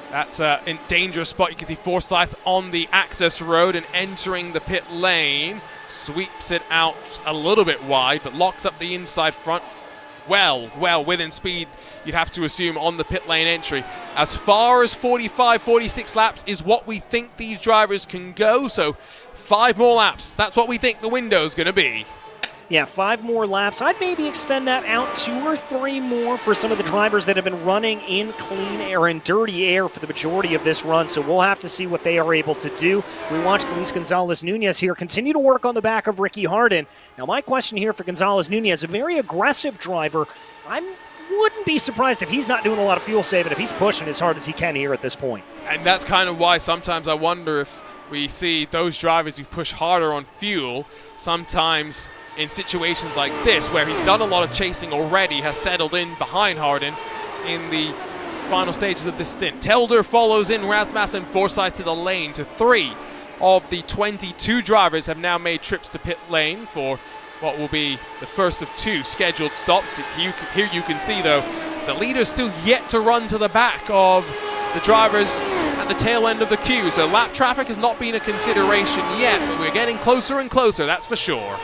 [SPEAKER 2] that's a dangerous spot. You can see Forsyth on the access road and entering the pit lane. Sweeps it out a little bit wide, but locks up the inside front. Well within speed, you'd have to assume, on the pit lane entry. As far as 45, 46 laps is what we think these drivers can go. So 5 more laps. That's what we think the window is going to be.
[SPEAKER 3] Yeah, 5 more laps. I'd maybe extend that out 2 or 3 more for some of the drivers that have been running in clean air and dirty air for the majority of this run, so we'll have to see what they are able to do. We watched Luis Gonzalez Nunez here continue to work on the back of Ricky Harden. Now, my question here for Gonzalez Nunez, a very aggressive driver. I wouldn't be surprised if he's not doing a lot of fuel saving, if he's pushing as hard as he can here at this point.
[SPEAKER 2] And that's kind of why sometimes I wonder if we see those drivers who push harder on fuel, sometimes in situations like this, where he's done a lot of chasing already, has settled in behind Harden in the final stages of this stint. Telder follows in Rasmus and Forsyth to the lane. So 3 of the 22 drivers have now made trips to pit lane for what will be the first of 2 scheduled stops. Here you can see, though, the leader's still yet to run to the back of the drivers at the tail end of the queue. So lap traffic has not been a consideration yet, but we're getting closer and closer, that's for sure.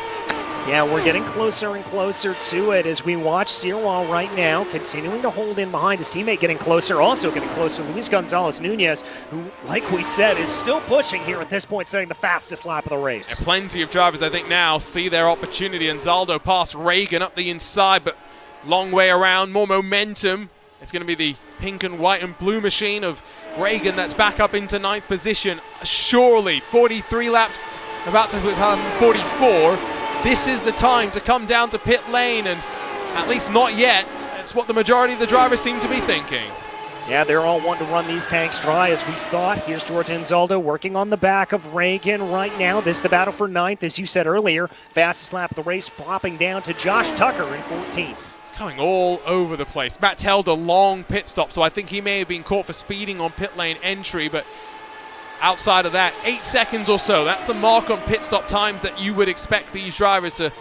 [SPEAKER 3] Yeah, we're getting closer and closer to it as we watch Sirois right now continuing to hold in behind his teammate, getting closer, also getting closer. Luis Gonzalez Nunez, who, like we said, is still pushing here at this point, setting the fastest lap of the race.
[SPEAKER 2] And plenty of drivers, I think, now see their opportunity. And Zaldo past Reagan up the inside, but long way around, more momentum. It's going to be the pink and white and blue machine of Reagan that's back up into 9th position. Surely, 43 laps, about to become 44. This is the time to come down to pit lane, and at least not yet. That's what the majority of the drivers seem to be thinking.
[SPEAKER 3] Yeah, they're all wanting to run these tanks dry, as we thought. Here's Jordan Zaldo working on the back of Reagan right now. This is the battle for 9th, as you said earlier. Fastest lap of the race, popping down to Josh Tucker in 14th.
[SPEAKER 2] It's going all over the place. Matt held a long pit stop, so I think he may have been caught for speeding on pit lane entry, but outside of that, 8 seconds or so. That's the mark on pit stop times that you would expect these drivers to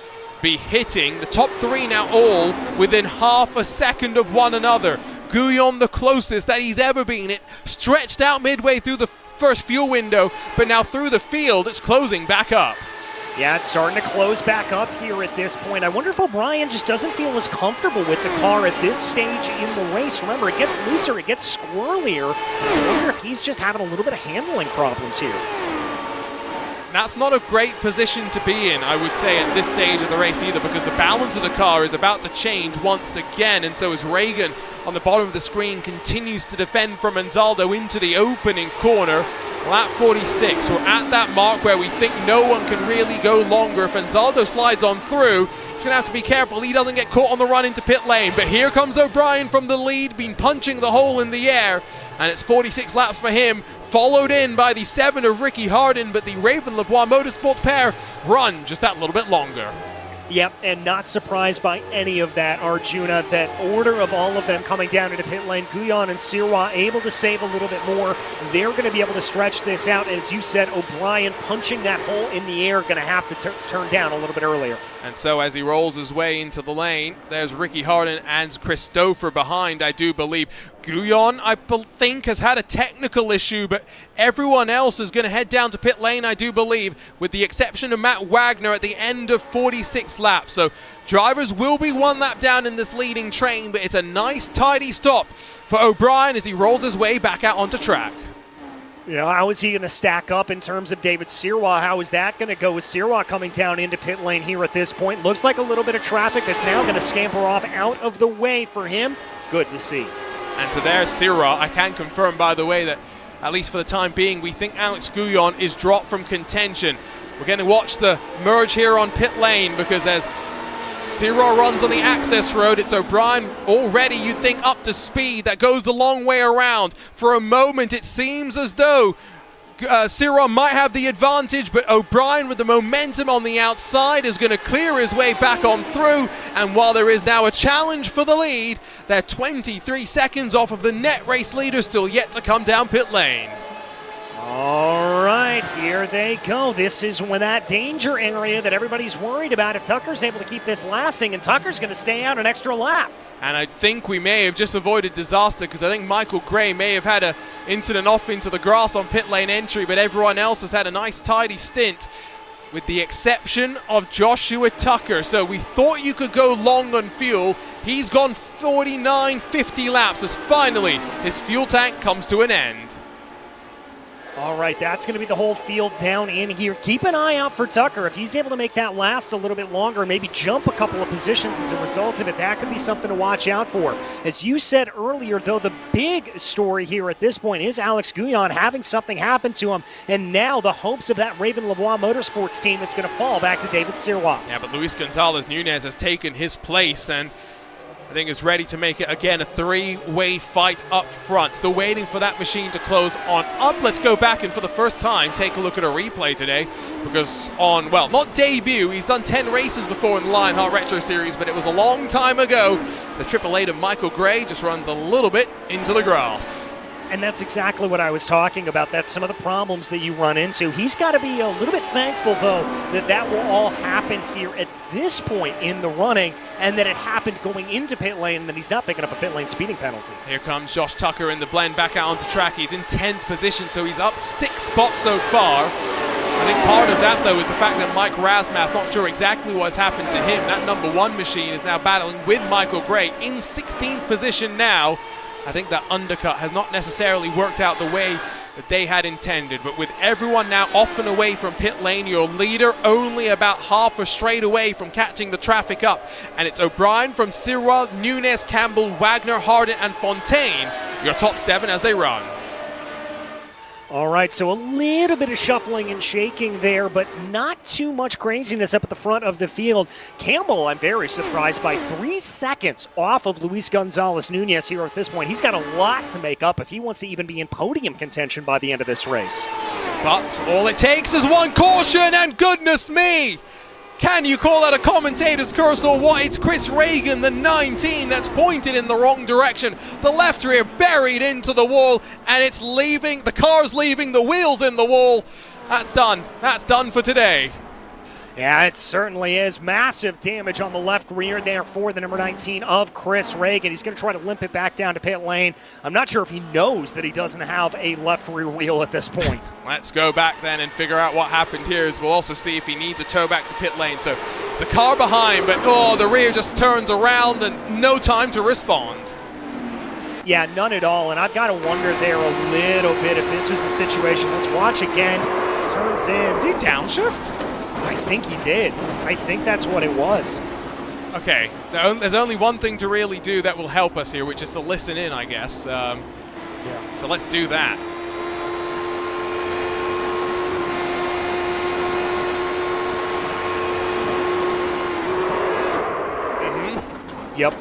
[SPEAKER 2] be hitting. The top 3 now all within half a second of one another. Guyon the closest that he's ever been. It stretched out midway through the first fuel window, but now through the field, it's closing back up.
[SPEAKER 3] Yeah, it's starting to close back up here at this point. I wonder if O'Brien just doesn't feel as comfortable with the car at this stage in the race. Remember, it gets looser, it gets squirrelier. I wonder if he's just having a little bit of handling problems here.
[SPEAKER 2] That's not a great position to be in, I would say, at this stage of the race either, because the balance of the car is about to change once again, and so as Reagan on the bottom of the screen continues to defend from Ansaldo into the opening corner. Lap 46, we're at that mark where we think no one can really go longer. If Ansaldo slides on through, he's going to have to be careful he doesn't get caught on the run into pit lane. But here comes O'Brien from the lead, been punching the hole in the air, and it's 46 laps for him, followed in by the 7 of Ricky Hardin, but the Raven Lavoie Motorsports pair run just that little bit longer.
[SPEAKER 3] Yep, and not surprised by any of that, Arjuna. That order of all of them coming down into pit lane, Guyon and Sirois able to save a little bit more. They're going to be able to stretch this out. As you said, O'Brien punching that hole in the air, going to have to turn down a little bit earlier.
[SPEAKER 2] And so as he rolls his way into the lane, there's Ricky Hardin and Christopher behind, I do believe. Guyon, I think, has had a technical issue, but everyone else is going to head down to pit lane, I do believe, with the exception of Matt Wagner at the end of 46 laps. So drivers will be one lap down in this leading train, but it's a nice, tidy stop for O'Brien as he rolls his way back out onto track.
[SPEAKER 3] You know, how is he going to stack up in terms of David Sirois? How is that going to go with Sirois coming down into pit lane here at this point? Looks like a little bit of traffic that's now going to scamper off out of the way for him. Good to see.
[SPEAKER 2] And so there's Sirois. I can confirm, by the way, that at least for the time being, we think Alex Guyon is dropped from contention. We're going to watch the merge here on pit lane, because as Sirois runs on the access road, it's O'Brien already, you'd think, up to speed. That goes the long way around. For a moment, it seems as though Sirois might have the advantage, but O'Brien with the momentum on the outside is going to clear his way back on through. And while there is now a challenge for the lead, they're 23 seconds off of the net race leader, still yet to come down pit lane.
[SPEAKER 3] All right, here they go. This is when that danger area that everybody's worried about, if Tucker's able to keep this lasting, and Tucker's going to stay out an extra lap.
[SPEAKER 2] And I think we may have just avoided disaster, because I think Michael Gray may have had an incident off into the grass on pit lane entry, but everyone else has had a nice tidy stint, with the exception of Joshua Tucker. So we thought you could go long on fuel. He's gone 49, 50 laps as finally his fuel tank comes to an end.
[SPEAKER 3] All right, that's going to be the whole field down in here. Keep an eye out for Tucker. If he's able to make that last a little bit longer, maybe jump a couple of positions as a result of it, that could be something to watch out for. As you said earlier, though, the big story here at this point is Alex Guyon having something happen to him, and now the hopes of that Raven Lavoie Motorsports team, it's going to fall back to David Sirois.
[SPEAKER 2] Yeah, but Luis Gonzalez Nunez has taken his place, and I think is ready to make it, again, a three-way fight up front. Still waiting for that machine to close on up. Let's go back and for the first time take a look at a replay today, because on, well, not debut, he's done 10 races before in the Lionheart Retro Series, but it was a long time ago. The Triple Eight of Michael Gray just runs a little bit into the grass.
[SPEAKER 3] And that's exactly what I was talking about. That's some of the problems that you run into. He's got to be a little bit thankful, though, that that will all happen here at this point in the running, and that it happened going into pit lane, and that he's not picking up a pit lane speeding penalty.
[SPEAKER 2] Here comes Josh Tucker in the blend back out onto track. He's in 10th position, so he's up 6 spots so far. I think part of that, though, is the fact that Mike Rasmussen, not sure exactly what's happened to him. That number 1 machine is now battling with Michael Gray in 16th position now. I think that undercut has not necessarily worked out the way that they had intended, but with everyone now off and away from pit lane, your leader only about half a straight away from catching the traffic up, and it's O'Brien from Sirois, Nunez, Campbell, Wagner, Hardin, and Fontaine, your top 7 as they run.
[SPEAKER 3] All right, so a little bit of shuffling and shaking there, but not too much craziness up at the front of the field. Campbell, I'm very surprised, by 3 seconds off of Luis Gonzalez Nunez here at this point. He's got a lot to make up if he wants to even be in podium contention by the end of this race.
[SPEAKER 2] But all it takes is one caution, and goodness me! Can you call that a commentator's curse or what? It's Chris Reagan, the 19, that's pointed in the wrong direction. The left rear buried into the wall, and it's leaving, the car's leaving, the wheel's in the wall. That's done. That's done for today.
[SPEAKER 3] Yeah, it certainly is. Massive damage on the left rear there for the number 19 of Chris Reagan. He's going to try to limp it back down to pit lane. I'm not sure if he knows that he doesn't have a left rear wheel at this point.
[SPEAKER 2] Let's go back then and figure out what happened here, as we'll also see if he needs a tow back to pit lane. So it's the car behind, but the rear just turns around and no time to respond.
[SPEAKER 3] Yeah, none at all, and I've got to wonder there a little bit if this was a situation. Let's watch again. Turns in.
[SPEAKER 2] Did he downshift?
[SPEAKER 3] I think he did. I think that's what it was.
[SPEAKER 2] Okay, there's only one thing to really do that will help us here, which is to listen in, I guess.
[SPEAKER 3] Yeah.
[SPEAKER 2] So let's do that.
[SPEAKER 3] Yep.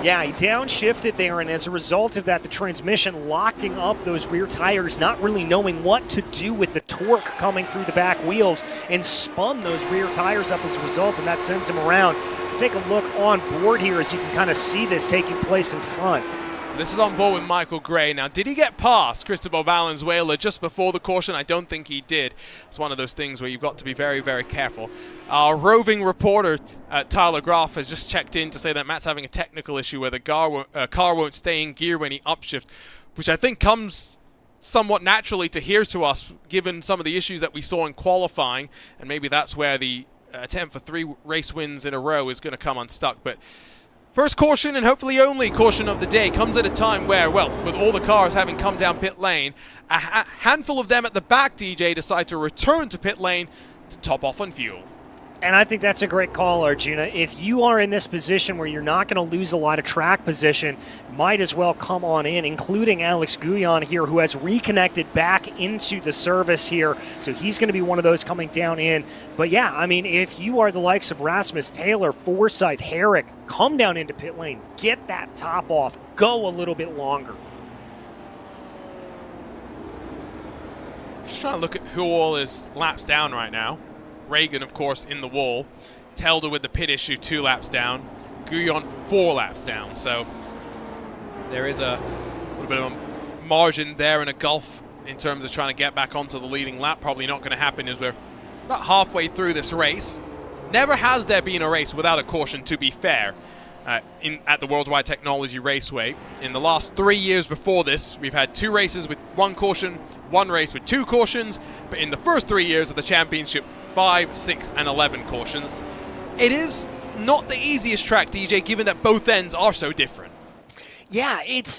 [SPEAKER 3] Yeah, he downshifted there, and as a result of that, the transmission locking up those rear tires, not really knowing what to do with the torque coming through the back wheels, and spun those rear tires up as a result, and that sends him around. Let's take a look on board here as you can kind of see this taking place in front.
[SPEAKER 2] This is on board with Michael Gray. Now, did he get past Cristobal Valenzuela just before the caution? I don't think he did. It's one of those things where you've got to be very, very careful. Our roving reporter, Tyler Groff, has just checked in to say that Matt's having a technical issue where the car won't stay in gear when he upshifts, which I think comes somewhat naturally to here to us, given some of the issues that we saw in qualifying, and maybe that's where the attempt for 3 race wins in a row is going to come unstuck. But first caution, and hopefully only caution of the day, comes at a time where, well, with all the cars having come down pit lane, a handful of them at the back, DJ, decide to return to pit lane to top off on fuel.
[SPEAKER 3] And I think that's a great call, Arjuna. If you are in this position where you're not going to lose a lot of track position, might as well come on in, including Alex Guyon here, who has reconnected back into the service here. So he's going to be one of those coming down in. But yeah, I mean, if you are the likes of Rasmus, Taylor, Forsyth, Herrick, come down into pit lane, get that top off, go a little bit longer.
[SPEAKER 2] Just trying to look at who all is laps down right now. Reagan, of course, in the wall. Telder with the pit issue 2 laps down. Guyon 4 laps down. So there is a little bit of a margin there and a gulf in terms of trying to get back onto the leading lap. Probably not going to happen as we're about halfway through this race. Never has there been a race without a caution, to be fair, at the Worldwide Technology Raceway. In the last 3 years before this, we've had 2 races with 1 caution, 1 race with 2 cautions, but in the first 3 years of the championship, 5, 6, and 11 cautions. It is not the easiest track, DJ, given that both ends are so different.
[SPEAKER 3] Yeah, it's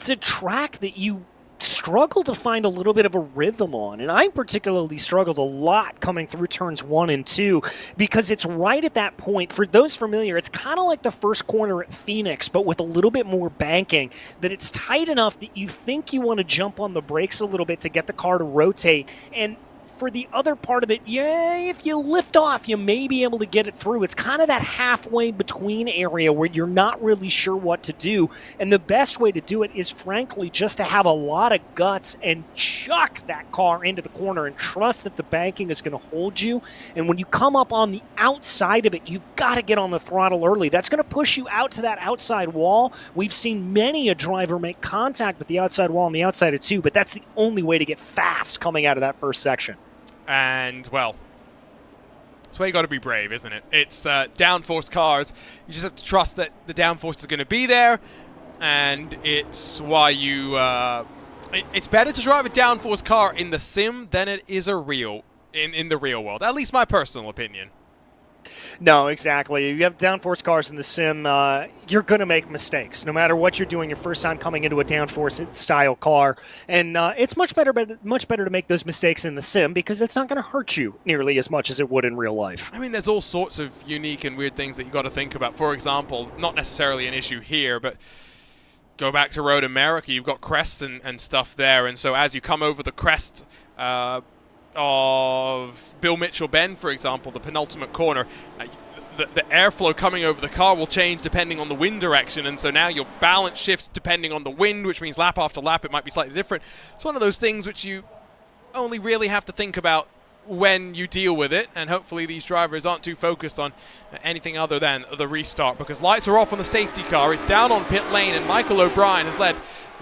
[SPEAKER 3] a track that you struggle to find a little bit of a rhythm on, and I particularly struggled a lot coming through turns 1 and 2 because it's right at that point. For those familiar, it's kind of like the first corner at Phoenix, but with a little bit more banking, that it's tight enough that you think you want to jump on the brakes a little bit to get the car to rotate, and for the other part of it, yeah, if you lift off, you may be able to get it through. It's kind of that halfway between area where you're not really sure what to do. And the best way to do it is, frankly, just to have a lot of guts and chuck that car into the corner and trust that the banking is going to hold you. And when you come up on the outside of it, you've got to get on the throttle early. That's going to push you out to that outside wall. We've seen many a driver make contact with the outside wall on the outside of 2, but that's the only way to get fast coming out of that first section.
[SPEAKER 2] And, well, that's why you got to be brave, isn't it? It's downforce cars. You just have to trust that the downforce is going to be there, and it's why you... it's better to drive a downforce car in the sim than it is in the real world. At least my personal opinion.
[SPEAKER 3] No, exactly. You have downforce cars in the sim, you're going to make mistakes. No matter what you're doing your first time coming into a downforce style car. And it's much better to make those mistakes in the sim because it's not going to hurt you nearly as much as it would in real life.
[SPEAKER 2] I mean, there's all sorts of unique and weird things that you got to think about. For example, not necessarily an issue here, but go back to Road America, you've got crests and stuff there. And so as you come over the crest of Bill Mitchell Bend, for example, the penultimate corner, the airflow coming over the car will change depending on the wind direction, and so now your balance shifts depending on the wind, which means lap after lap it might be slightly different. It's one of those things which you only really have to think about when you deal with it, and hopefully these drivers aren't too focused on anything other than the restart, because lights are off on the safety car. It's down on pit lane, and Michael O'Brien has led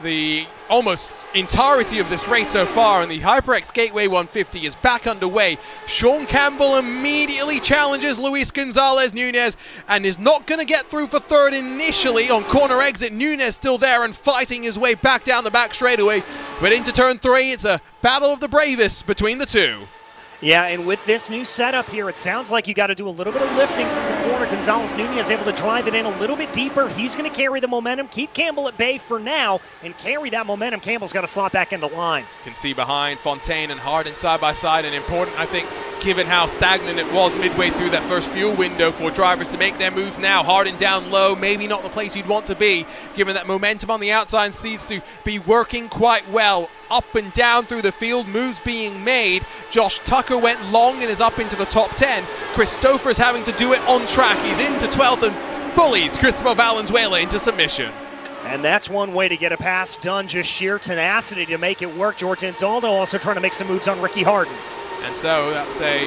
[SPEAKER 2] the almost entirety of this race so far, and the HyperX Gateway 150 is back underway. Sean Campbell immediately challenges Luis Gonzalez Nunez and is not going to get through for third initially on corner exit. Nunez still there and fighting his way back down the back straightaway, but into turn 3 it's a battle of the bravest between the two.
[SPEAKER 3] Yeah, and with this new setup here, it sounds like you got to do a little bit of lifting from the corner. Gonzalez Nunez able to drive it in a little bit deeper. He's going to carry the momentum, keep Campbell at bay for now, and carry that momentum. Campbell's got to slot back into line.
[SPEAKER 2] Can see behind Fontaine and Harden side by side, and important, I think, given how stagnant it was midway through that first fuel window for drivers to make their moves now. Harden down low, maybe not the place you'd want to be, given that momentum on the outside seems to be working quite well. Up and down through the field, moves being made. Josh Tucker went long and is up into the top 10. Christopher's having to do it on track. He's into 12th and bullies Cristobal Valenzuela into submission.
[SPEAKER 3] And that's one way to get a pass done, just sheer tenacity to make it work. George Anzaldo also trying to make some moves on Ricky Harden.
[SPEAKER 2] And so that's a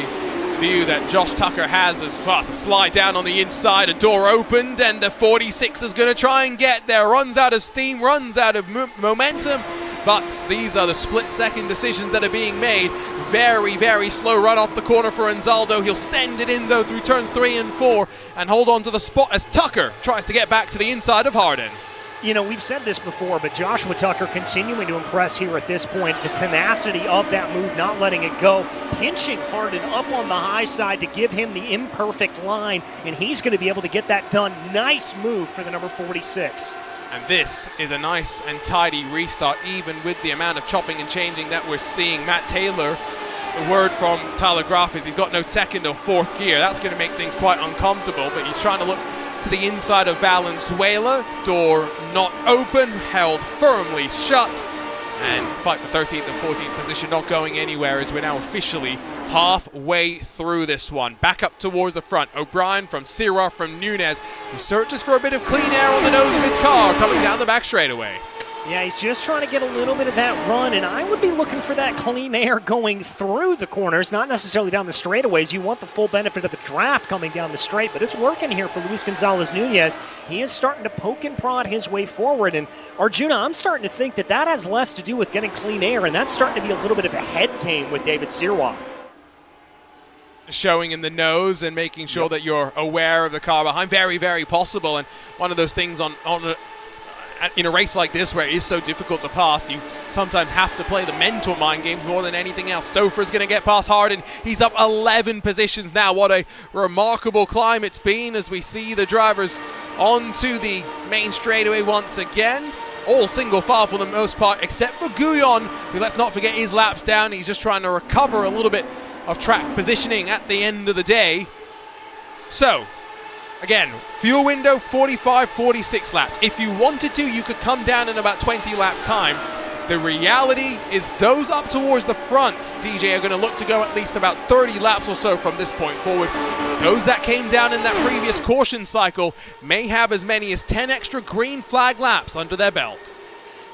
[SPEAKER 2] view that Josh Tucker has as well. It's a slide down on the inside, a door opened, and the 46 is going to try and get there. Runs out of steam, runs out of momentum. But these are the split-second decisions that are being made. Very, very slow run off the corner for Anzaldo. He'll send it in, though, through turns 3 and 4 and hold on to the spot as Tucker tries to get back to the inside of Harden.
[SPEAKER 3] You know, we've said this before, but Joshua Tucker continuing to impress here at this point. The tenacity of that move, not letting it go, pinching Harden up on the high side to give him the imperfect line, and he's going to be able to get that done. Nice move for the number 46.
[SPEAKER 2] And this is a nice and tidy restart, even with the amount of chopping and changing that we're seeing. Matt Taylor, the word from Tyler Graff is he's got no second or fourth gear. That's going to make things quite uncomfortable, but he's trying to look to the inside of Valenzuela. Door not open, held firmly shut. And fight for 13th and 14th position not going anywhere as we're now officially halfway through this one. Back up towards the front. O'Brien from Sirra from Nunez, who searches for a bit of clean air on the nose of his car coming down the back straightaway.
[SPEAKER 3] Yeah, he's just trying to get a little bit of that run, and I would be looking for that clean air going through the corners, not necessarily down the straightaways. You want the full benefit of the draft coming down the straight, but it's working here for Luis Gonzalez Nunez. He is starting to poke and prod his way forward, and Arjuna, I'm starting to think that that has less to do with getting clean air, and that's starting to be a little bit of a head game with David Sirwa.
[SPEAKER 2] Showing in the nose and making sure that you're aware of the car behind. Very, very possible, and one of those things in a race like this where it is so difficult to pass, you sometimes have to play the mental mind games more than anything else. Stouffer's going to get past Harden. He's up 11 positions now. What a remarkable climb it's been as we see the drivers onto the main straightaway once again. All single file for the most part, except for Guyon, who, let's not forget, his lap's down. He's just trying to recover a little bit of track positioning at the end of the day. So, again, fuel window 45-46 laps. If you wanted to, you could come down in about 20 laps time. The reality is those up towards the front, DJ, are going to look to go at least about 30 laps or so from this point forward. Those that came down in that previous caution cycle may have as many as 10 extra green flag laps under their belt.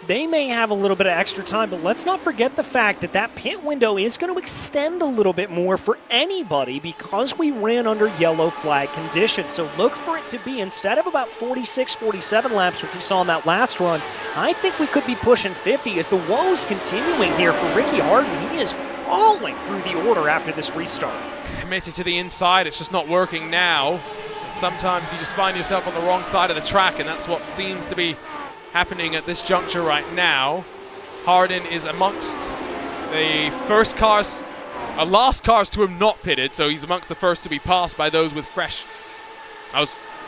[SPEAKER 3] They may have a little bit of extra time, but let's not forget the fact that that pit window is going to extend a little bit more for anybody because we ran under yellow flag conditions. So look for it to be, instead of about 46, 47 laps, which we saw in that last run, I think we could be pushing 50 as the woes continuing here for Ricky Harden. He is falling through the order after this restart.
[SPEAKER 2] Committed to the inside, it's just not working now. Sometimes you just find yourself on the wrong side of the track, and that's what seems to be happening at this juncture right now. Harden is amongst the first cars, last cars to have not pitted, so he's amongst the first to be passed by those with fresh,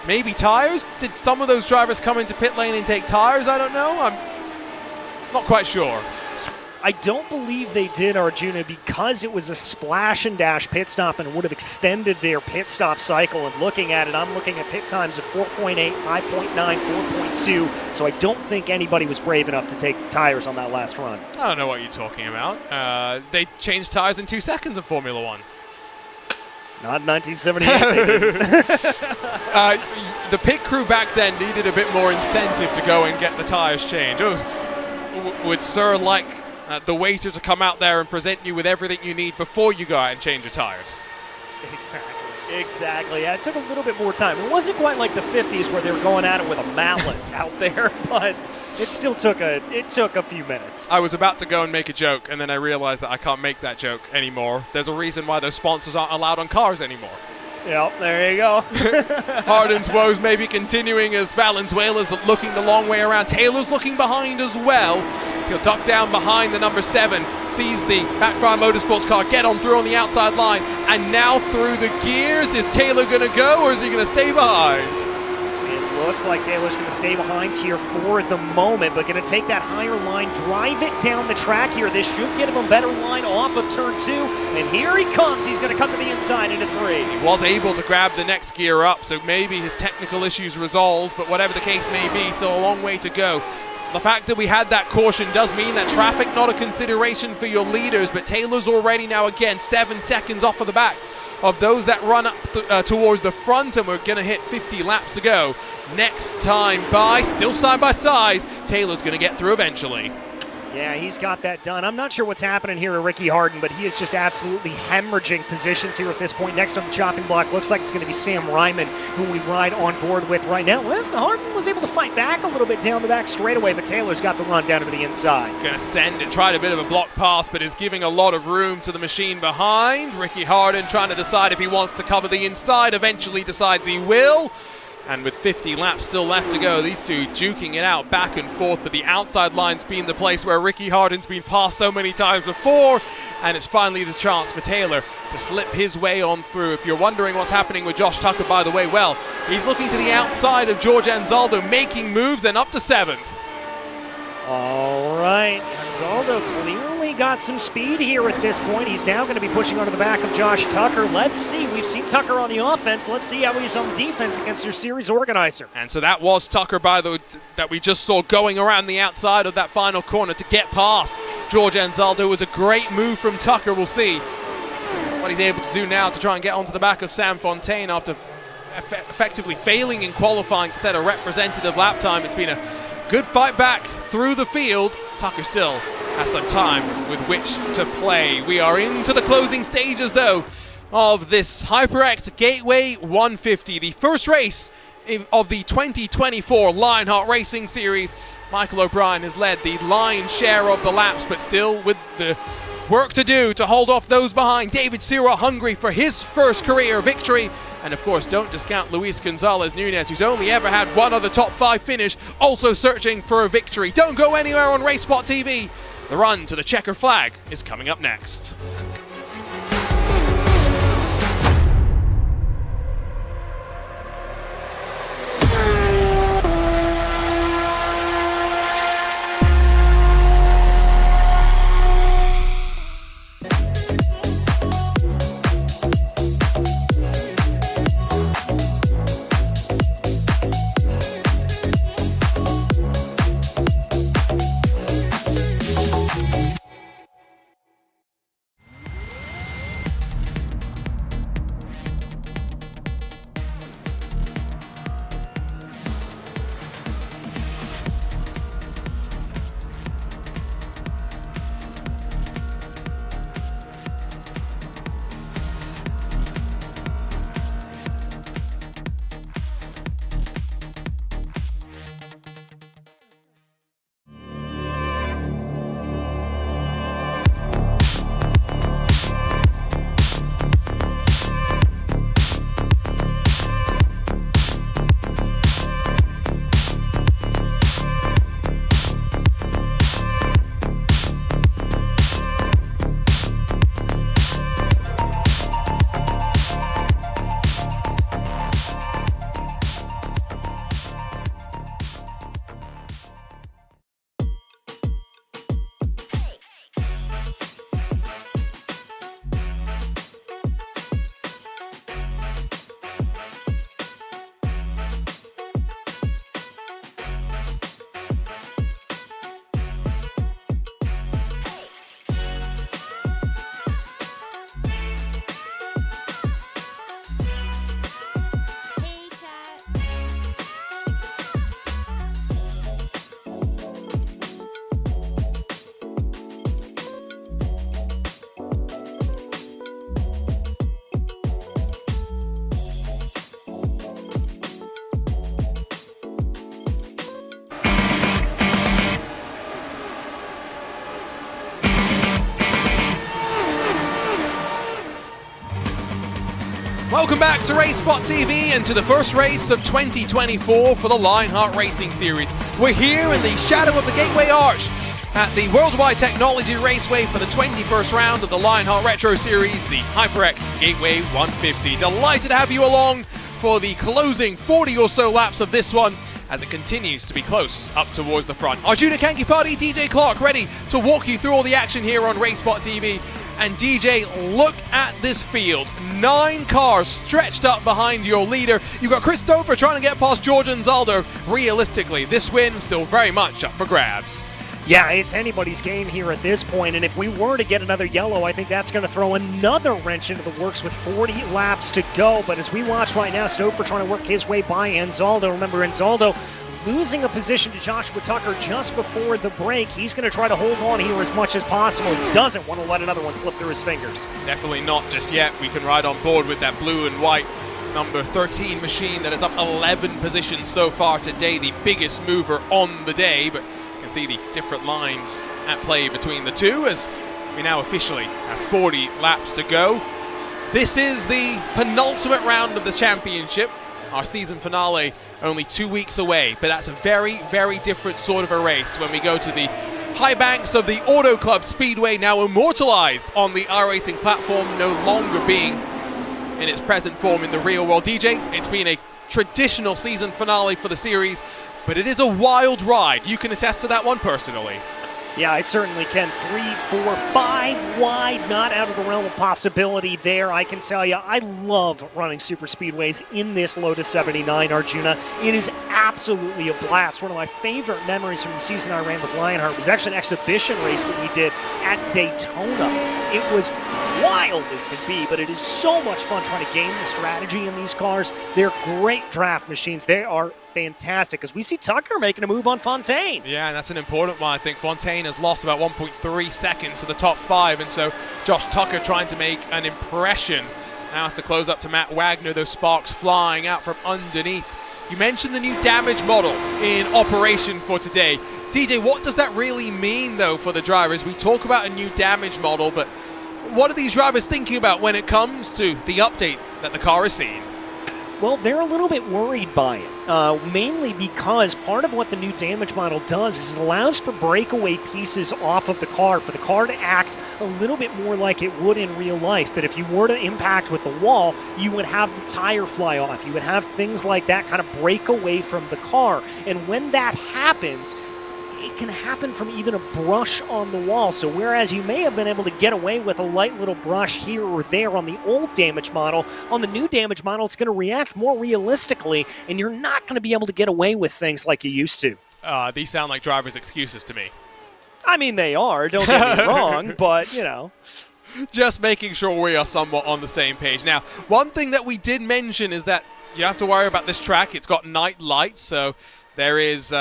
[SPEAKER 2] maybe tires? Did some of those drivers come into pit lane and take tires? I don't know. I'm not quite sure.
[SPEAKER 3] I don't believe they did, Arjuna, because it was a splash and dash pit stop and would have extended their pit stop cycle. And looking at it, I'm looking at pit times of 4.8, 5.9, 4.2. So I don't think anybody was brave enough to take tires on that last run.
[SPEAKER 2] I don't know what you're talking about. They changed tires in 2 seconds in Formula One.
[SPEAKER 3] Not in 1978, they didn't.
[SPEAKER 2] The pit crew back then needed a bit more incentive to go and get the tires changed. Would Sir like the waiter to come out there and present you with everything you need before you go out and change your tires.
[SPEAKER 3] Exactly. Yeah, it took a little bit more time. It wasn't quite like the 50s where they were going at it with a mallet out there, but it still took a few minutes.
[SPEAKER 2] I was about to go and make a joke, and then I realized that I can't make that joke anymore. There's a reason why those sponsors aren't allowed on cars anymore.
[SPEAKER 3] Yep, there you go.
[SPEAKER 2] Harden's woes may be continuing as Valenzuela's looking the long way around. Taylor's looking behind as well. He'll duck down behind the number 7, sees the Backfire Motorsports car get on through on the outside line, and now through the gears. Is Taylor going to go, or is he going to stay behind?
[SPEAKER 3] It looks like Taylor's going to stay behind here for the moment, but going to take that higher line, drive it down the track here. This should get him a better line off of turn 2, and here he comes. He's going to come to the inside into 3.
[SPEAKER 2] He was able to grab the next gear up, so maybe his technical issues resolved, but whatever the case may be, still a long way to go. The fact that we had that caution does mean that traffic not a consideration for your leaders, but Taylor's already now again 7 seconds off of the back of those that run up towards the front, and we're going to hit 50 laps to go. Next time by, still side by side, Taylor's going to get through eventually.
[SPEAKER 3] Yeah, he's got that done. I'm not sure what's happening here to Ricky Harden, but he is just absolutely hemorrhaging positions here at this point. Next on the chopping block, looks like it's going to be Sam Ryman, who we ride on board with right now. Well, Harden was able to fight back a little bit down the back straightaway, but Taylor's got the run down to the inside.
[SPEAKER 2] Going to send and tried a bit of a block pass, but is giving a lot of room to the machine behind. Ricky Harden trying to decide if he wants to cover the inside, eventually decides he will. And with 50 laps still left to go, these two duking it out back and forth, but the outside line's been the place where Ricky Harden's been passed so many times before, and it's finally the chance for Taylor to slip his way on through. If you're wondering what's happening with Josh Tucker, by the way, well, he's looking to the outside of George Anzaldo, making moves and up to 7th.
[SPEAKER 3] All right, Anzaldo clearly got some speed here at this point. He's now going to be pushing onto the back of Josh Tucker. Let's see. We've seen Tucker on the offense. Let's see how he's on defense against their series organizer.
[SPEAKER 2] And so that was Tucker, by the way, that we just saw going around the outside of that final corner to get past George Anzaldo. It was a great move from Tucker. We'll see what he's able to do now to try and get onto the back of Sam Fontaine after effectively failing in qualifying to set a representative lap time. It's been a good fight back through the field. Tucker still has some time with which to play. We are into the closing stages, though, of this HyperX Gateway 150, the first race of the 2024 Lionheart Racing Series. Michael O'Brien has led the lion's share of the laps, but still with the work to do to hold off those behind. David Sira hungry for his first career victory. And of course, don't discount Luis Gonzalez Nunez, who's only ever had one other top 5 finish, also searching for a victory. Don't go anywhere on RaceSpotTV. The run to the checker flag is coming up next. Welcome back to RaceSpotTV and to the first race of 2024 for the Lionheart Racing Series. We're here in the shadow of the Gateway Arch at the Worldwide Technology Raceway for the 21st round of the Lionheart Retro Series, the HyperX Gateway 150. Delighted to have you along for the closing 40 or so laps of this one as it continues to be close up towards the front. Arjuna Kankipati, DJ Clark ready to walk you through all the action here on RaceSpotTV. And DJ, look at this field. 9 cars stretched up behind your leader. You've got Christopher trying to get past George and Zaldo. Realistically, this win still very much up for grabs.
[SPEAKER 3] Yeah, it's anybody's game here at this point, and if we were to get another yellow, I think that's going to throw another wrench into the works with 40 laps to go. But as we watch right now, Stouffer trying to work his way by Anzaldo. Remember, Anzaldo losing a position to Joshua Tucker just before the break. He's going to try to hold on here as much as possible. He doesn't want to let another one slip through his fingers.
[SPEAKER 2] Definitely not just yet. We can ride on board with that blue and white number 13 machine that is up 11 positions so far today, the biggest mover on the day. But you can see the different lines at play between the two as we now officially have 40 laps to go. This is the penultimate round of the championship. Our season finale only 2 weeks away, but that's a very, very different sort of a race when we go to the high banks of the Auto Club Speedway, now immortalized on the iRacing platform, no longer being in its present form in the real world. DJ, it's been a traditional season finale for the series, but it is a wild ride. You can attest to that one personally.
[SPEAKER 3] Yeah, I certainly can. 3, 4, 5 wide, not out of the realm of possibility there. I can tell you, I love running super speedways in this Lotus 79, Arjuna. It is absolutely a blast. One of my favorite memories from the season I ran with Lionheart was actually an exhibition race that we did at Daytona. It was wild as can be, but it is so much fun trying to game the strategy in these cars. They're great draft machines. They are fantastic, because we see Tucker making a move on Fontaine.
[SPEAKER 2] Yeah, and that's an important one. I think Fontaine has lost about 1.3 seconds to the top 5, and so Josh Tucker trying to make an impression. Now has to close up to Matt Wagner, those sparks flying out from underneath. You mentioned the new damage model in operation for today. DJ, what does that really mean, though, for the drivers? We talk about a new damage model, but what are these drivers thinking about when it comes to the update that the car is seeing?
[SPEAKER 3] Well, they're a little bit worried by it, mainly because part of what the new damage model does is it allows for breakaway pieces off of the car, for the car to act a little bit more like it would in real life, that if you were to impact with the wall, you would have the tire fly off. You would have things like that kind of break away from the car. And when that happens, it can happen from even a brush on the wall. So whereas you may have been able to get away with a light little brush here or there on the old damage model, on the new damage model, it's going to react more realistically, and you're not going to be able to get away with things like you used to.
[SPEAKER 2] These sound like drivers' excuses to me.
[SPEAKER 3] I mean, they are, don't get me wrong, but, you know.
[SPEAKER 2] Just making sure we are somewhat on the same page. Now, one thing that we did mention is that you have to worry about this track. It's got night lights, so there is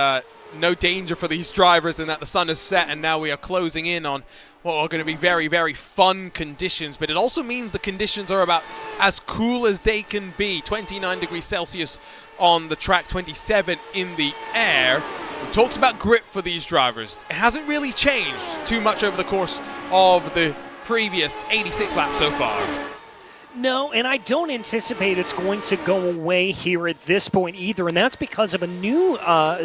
[SPEAKER 2] no danger for these drivers in that the sun is set and now we are closing in on what are going to be very, very fun conditions. But it also means the conditions are about as cool as they can be. 29 degrees Celsius on the track, 27 in the air. We've talked about grip for these drivers. It hasn't really changed too much over the course of the previous 86 laps so far.
[SPEAKER 3] No, and I don't anticipate it's going to go away here at this point either, and that's because of a new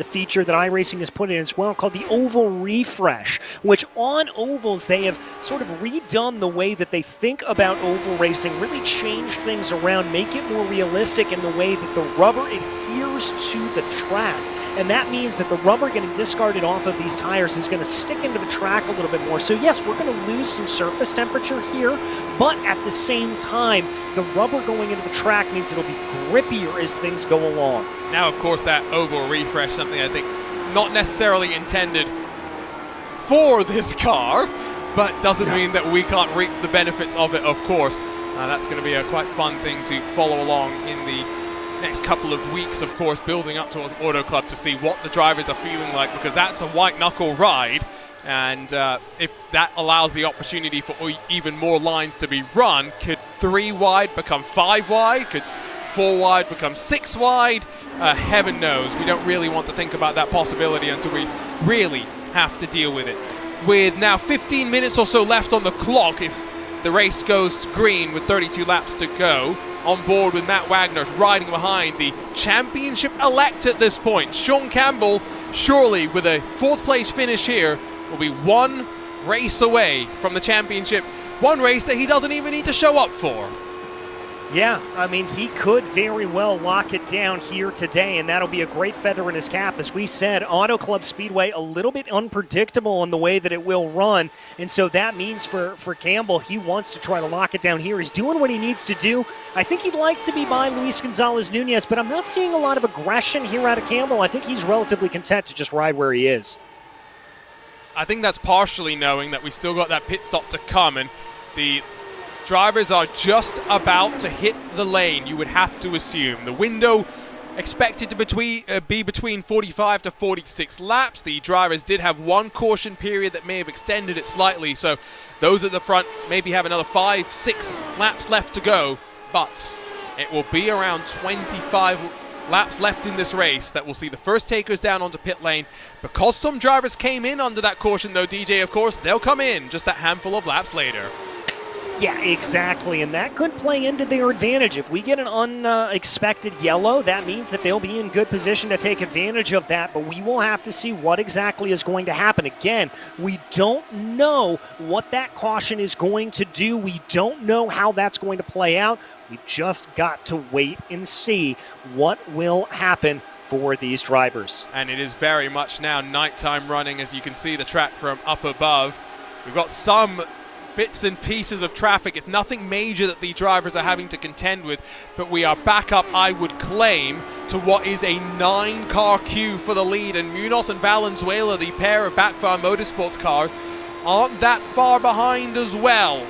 [SPEAKER 3] feature that iRacing has put in as well called the Oval Refresh, which on ovals they have sort of redone the way that they think about oval racing, really changed things around, make it more realistic in the way that the rubber adheres to the track. And that means that the rubber getting discarded off of these tires is going to stick into the track a little bit more. So yes, we're going to lose some surface temperature here, but at the same time, the rubber going into the track means it'll be grippier as things go along.
[SPEAKER 2] Now, of course, that oval refresh, something I think not necessarily intended for this car, but doesn't mean that we can't reap the benefits of it, of course. That's going to be a quite fun thing to follow along in the next couple of weeks, of course, building up towards Auto Club to see what the drivers are feeling like, because that's a white-knuckle ride, and if that allows the opportunity for even more lines to be run, could 3 wide become 5 wide? Could 4 wide become 6 wide? Heaven knows. We don't really want to think about that possibility until we really have to deal with it. With now 15 minutes or so left on the clock, if the race goes green with 32 laps to go. On board with Matt Wagner riding behind the championship elect at this point. Sean Campbell, surely with a 4th place finish here, will be one race away from the championship. One race that he doesn't even need to show up for.
[SPEAKER 3] Yeah, I mean, he could very well lock it down here today, and that'll be a great feather in his cap. As we said, Auto Club Speedway, a little bit unpredictable in the way that it will run, and so that means for Campbell, he wants to try to lock it down here. He's doing what he needs to do. I think he'd like to be by Luis Gonzalez-Nunez, but I'm not seeing a lot of aggression here out of Campbell. I think he's relatively content to just ride where he is.
[SPEAKER 2] I think that's partially knowing that we still got that pit stop to come, and the drivers are just about to hit the lane, you would have to assume. The window expected to be between 45 to 46 laps. The drivers did have one caution period that may have extended it slightly, so those at the front maybe have another 5-6 laps left to go, but it will be around 25 laps left in this race that will see the first takers down onto pit lane. Because some drivers came in under that caution though, DJ, of course, they'll come in just that handful of laps later.
[SPEAKER 3] Yeah, exactly, and that could play into their advantage. If we get an unexpected yellow, that means that they'll be in good position to take advantage of that, but we will have to see what exactly is going to happen. Again, we don't know what that caution is going to do. We don't know how that's going to play out. We've just got to wait and see what will happen for these drivers.
[SPEAKER 2] And it is very much now nighttime running, as you can see the track from up above. We've got some bits and pieces of traffic. It's nothing major that the drivers are having to contend with, but we are back up, I would claim, to what is a 9-car queue for the lead, and Munoz and Valenzuela, the pair of Backfire Motorsports cars, aren't that far behind as well.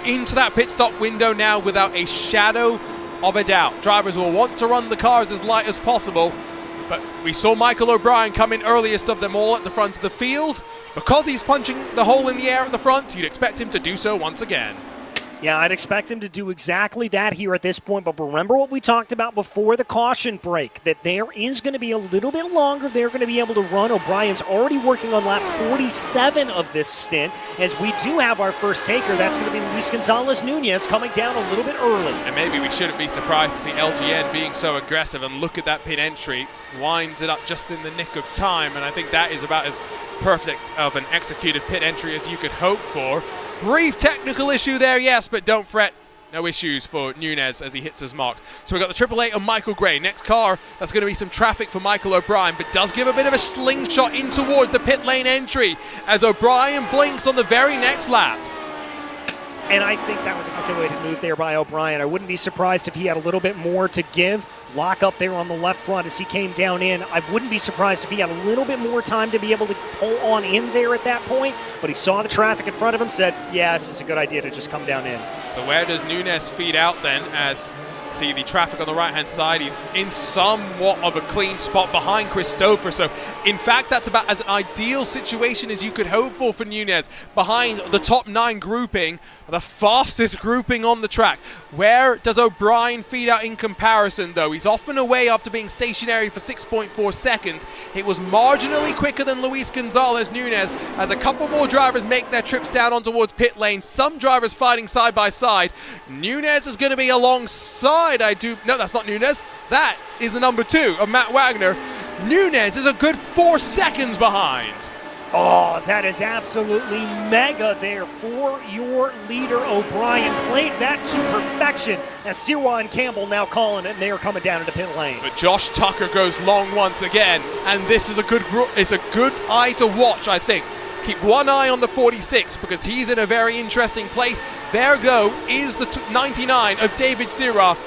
[SPEAKER 2] Into that pit stop window now without a shadow of a doubt. Drivers will want to run the cars as light as possible, but we saw Michael O'Brien come in earliest of them all at the front of the field. Because he's punching the hole in the air at the front, you'd expect him to do so once again.
[SPEAKER 3] Yeah, I'd expect him to do exactly that here at this point, but remember what we talked about before the caution break, that there is going to be a little bit longer they're going to be able to run. O'Brien's already working on lap 47 of this stint, as we do have our first taker. That's going to be Luis Gonzalez-Nunez coming down a little bit early.
[SPEAKER 2] And maybe we shouldn't be surprised to see LGN being so aggressive, and look at that pit entry, winds it up just in the nick of time, and I think that is about as perfect of an executed pit entry as you could hope for. Brief technical issue there, yes, but don't fret. No issues for Nunez as he hits his marks. So we've got the 888 on Michael Gray. Next car, that's going to be some traffic for Michael O'Brien, but does give a bit of a slingshot in towards the pit lane entry as O'Brien blinks on the very next lap.
[SPEAKER 3] And I think that was a calculated move there by O'Brien. I wouldn't be surprised if he had a little bit more to give. Lock up there on the left front as he came down in. I wouldn't be surprised if he had a little bit more time to be able to pull on in there at that point, but he saw the traffic in front of him, said, yeah, this is a good idea to just come down in.
[SPEAKER 2] So where does Nunez feed out then, as see the traffic on the right-hand side? He's in somewhat of a clean spot behind Christopher. So, in fact, that's about as an ideal situation as you could hope for Nunez. Behind the top 9 grouping, the fastest grouping on the track. Where does O'Brien feed out in comparison, though? He's off and away after being stationary for 6.4 seconds. It was marginally quicker than Luis Gonzalez-Nunez, as a couple more drivers make their trips down on towards pit lane. Some drivers fighting side by side. Nunez is going to be alongside. No, that's not Nunez. That is the number 2 of Matt Wagner. Nunez is a good 4 seconds behind.
[SPEAKER 3] Oh, that is absolutely mega there for your leader, O'Brien. Played that to perfection as Siwa and Campbell now calling it, and they are coming down into pit lane.
[SPEAKER 2] But Josh Tucker goes long once again, and this is a good eye to watch, I think. Keep one eye on the 46 because he's in a very interesting place. There is the 99 of David Sirah,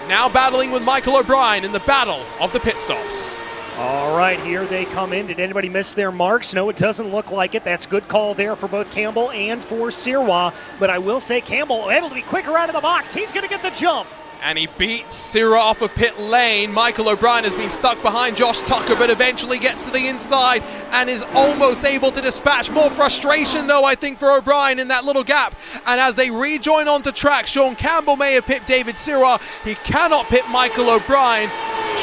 [SPEAKER 2] now battling with Michael O'Brien in the battle of the pit stops.
[SPEAKER 3] All right, here they come in. Did anybody miss their marks? No, it doesn't look like it. That's good call there for both Campbell and for Sirah. But I will say Campbell able to be quicker out of the box. He's going to get the jump.
[SPEAKER 2] And he beats Sirah off of pit lane. Michael O'Brien has been stuck behind Josh Tucker, but eventually gets to the inside and is almost able to dispatch. More frustration, though, I think, for O'Brien in that little gap. And as they rejoin onto track, Sean Campbell may have pipped David Sirah. He cannot pip Michael O'Brien.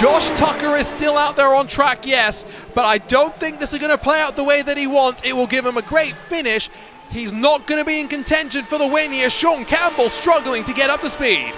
[SPEAKER 2] Josh Tucker is still out there on track, yes, but I don't think this is going to play out the way that he wants. It will give him a great finish he's not going to be in contention for the win here. Sean Campbell struggling to get up to speed.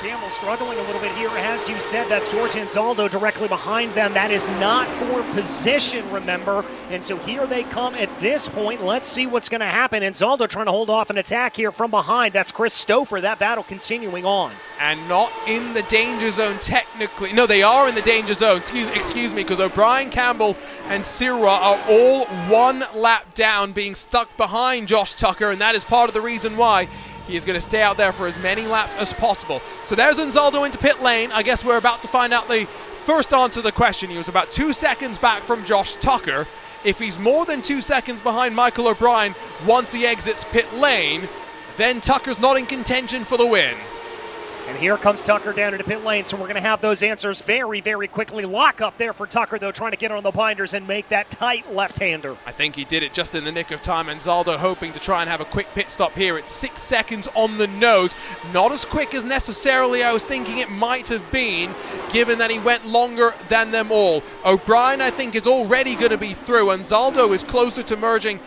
[SPEAKER 3] Campbell struggling a little bit here, as you said. That's George Ansaldo directly behind them. That is not for position, remember. And so here they come at this point. Let's see what's going to happen. Ansaldo trying to hold off an attack here from behind. That's Chris Stouffer. That battle continuing on.
[SPEAKER 2] And not in the danger zone technically. No, they are in the danger zone. Excuse me, because O'Brien, Campbell, and Sirwa are all 1 lap down, being stuck behind Josh Tucker, and that is part of the reason why he is going to stay out there for as many laps as possible. So there's Ansaldo into pit lane. I guess we're about to find out the first answer to the question. He was about 2 seconds back from Josh Tucker. If he's more than 2 seconds behind Michael O'Brien once he exits pit lane, then Tucker's not in contention for the win.
[SPEAKER 3] And here comes Tucker down into pit lane, so we're going to have those answers very, very quickly. Lock up there for Tucker, though, trying to get on the binders and make that tight left-hander.
[SPEAKER 2] I think he did it just in the nick of time. Ansaldo hoping to try and have a quick pit stop here. It's 6 seconds on the nose. Not as quick as necessarily I was thinking it might have been, given that he went longer than them all. O'Brien, I think, is already going to be through. Ansaldo is closer to merging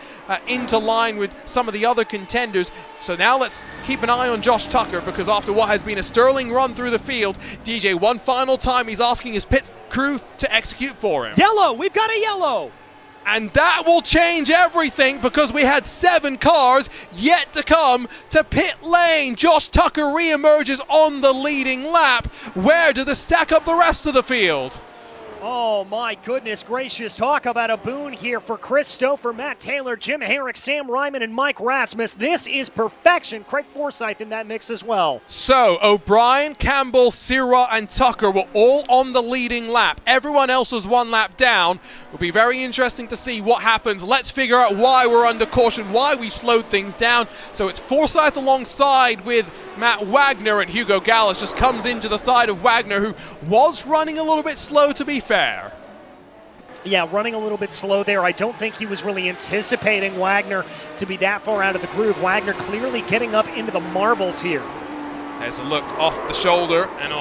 [SPEAKER 2] into line with some of the other contenders. So now let's keep an eye on Josh Tucker, because after what has been a sterling run through the field, DJ, one final time he's asking his pit crew to execute for him.
[SPEAKER 3] Yellow! We've got a yellow!
[SPEAKER 2] And that will change everything, because we had 7 cars yet to come to pit lane. Josh Tucker re-emerges on the leading lap. Where do they stack up the rest of the field?
[SPEAKER 3] Oh my goodness gracious, talk about a boon here for Chris Stouffer, Matt Taylor, Jim Herrick, Sam Ryman, and Mike Rasmus. This is perfection. Craig Forsyth in that mix as well.
[SPEAKER 2] So O'Brien, Campbell, Sirwa, and Tucker were all on the leading lap. Everyone else was 1 lap down. It'll be very interesting to see what happens. Let's figure out why we're under caution, why we slowed things down. So it's Forsyth alongside with Matt Wagner, and Hugo Gallas just comes into the side of Wagner, who was running a little bit slow, to be fair.
[SPEAKER 3] Yeah, running a little bit slow there. I don't think he was really anticipating Wagner to be that far out of the groove. Wagner clearly getting up into the marbles here.
[SPEAKER 2] There's a look off the shoulder, and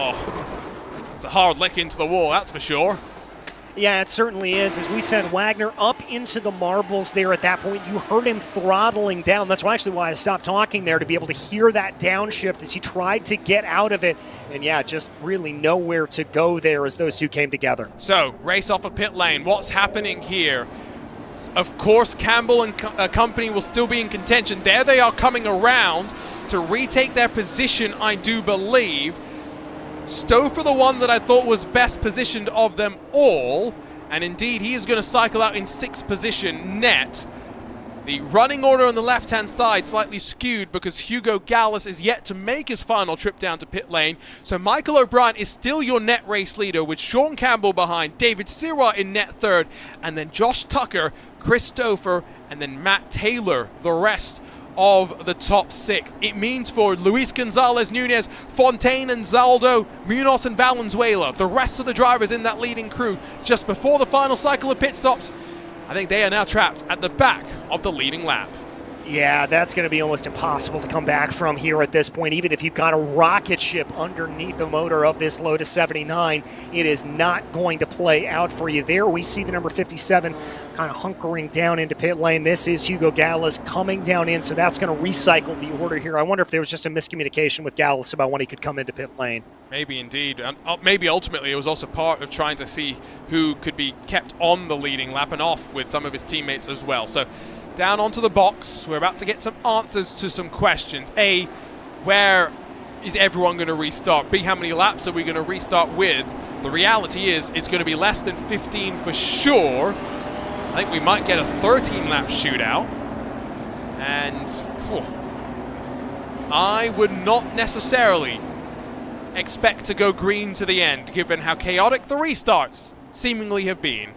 [SPEAKER 2] it's a hard lick into the wall, that's for sure.
[SPEAKER 3] Yeah, it certainly is. As we sent Wagner up into the marbles there at that point, you heard him throttling down. That's actually why I stopped talking there, to be able to hear that downshift as he tried to get out of it. And yeah, just really nowhere to go there as those two came together.
[SPEAKER 2] So, race off of pit lane. What's happening here? Of course, Campbell and company will still be in contention. There they are, coming around to retake their position, I do believe. Stouffer, the one that I thought was best positioned of them all, and indeed he is going to cycle out in 6th position net. The running order on the left-hand side slightly skewed because Hugo Gallas is yet to make his final trip down to pit lane. So Michael O'Brien is still your net race leader, with Sean Campbell behind, David Sirwa in net 3rd, and then Josh Tucker, Chris Stouffer, and then Matt Taylor, the rest of the top 6. It means for Luis Gonzalez, Nunez, Fontaine, and Zaldo, Munoz, and Valenzuela, the rest of the drivers in that leading crew, just before the final cycle of pit stops, I think they are now trapped at the back of the leading lap.
[SPEAKER 3] Yeah, that's going to be almost impossible to come back from here at this point. Even if you've got a rocket ship underneath the motor of this Lotus 79, it is not going to play out for you. There we see the number 57 kind of hunkering down into pit lane. This is Hugo Gallas coming down in, so that's going to recycle the order here. I wonder if there was just a miscommunication with Gallas about when he could come into pit lane.
[SPEAKER 2] Maybe indeed. Maybe ultimately it was also part of trying to see who could be kept on the leading lap and off with some of his teammates as well. So down onto the box, we're about to get some answers to some questions. A, where is everyone going to restart? B, how many laps are we going to restart with? The reality is it's going to be less than 15 for sure. I think we might get a 13-lap shootout. And I would not necessarily expect to go green to the end, given how chaotic the restarts seemingly have been.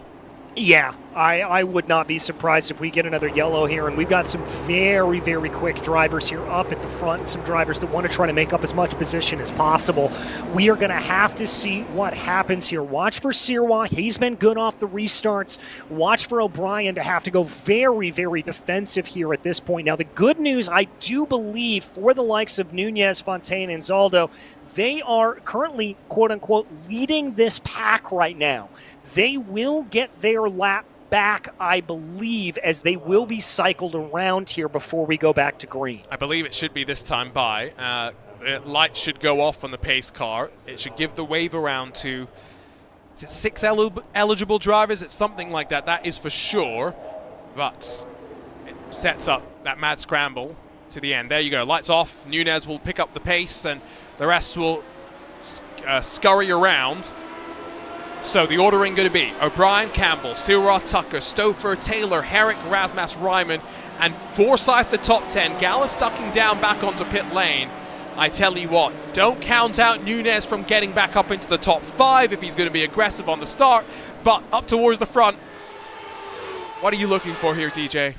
[SPEAKER 3] Yeah, I would not be surprised if we get another yellow here, and we've got some very, very quick drivers here up at the front, some drivers that want to try to make up as much position as possible. We are going to have to see what happens here. Watch for Sirwa. He's been good off the restarts. Watch for O'Brien to have to go very, very defensive here at this point. Now, the good news, I do believe, for the likes of Nunez, Fontaine, and Zaldo, they are currently, quote-unquote, leading this pack right now. They will get their lap back, I believe, as they will be cycled around here before we go back to green.
[SPEAKER 2] I believe it should be this time by. Lights should go off on the pace car. It should give the wave around to, is it 6 eligible drivers? It's something like that. That is for sure. But it sets up that mad scramble to the end. There you go. Lights off. Nunez will pick up the pace, and the rest will scurry around. So the ordering going to be O'Brien, Campbell, Sirrah, Tucker, Stouffer, Taylor, Herrick, Rasmus, Ryman, and Forsyth the top 10. Gallus ducking down back onto pit lane. I tell you what, don't count out Nunez from getting back up into the top 5 if he's going to be aggressive on the start, but up towards the front. What are you looking for here, TJ?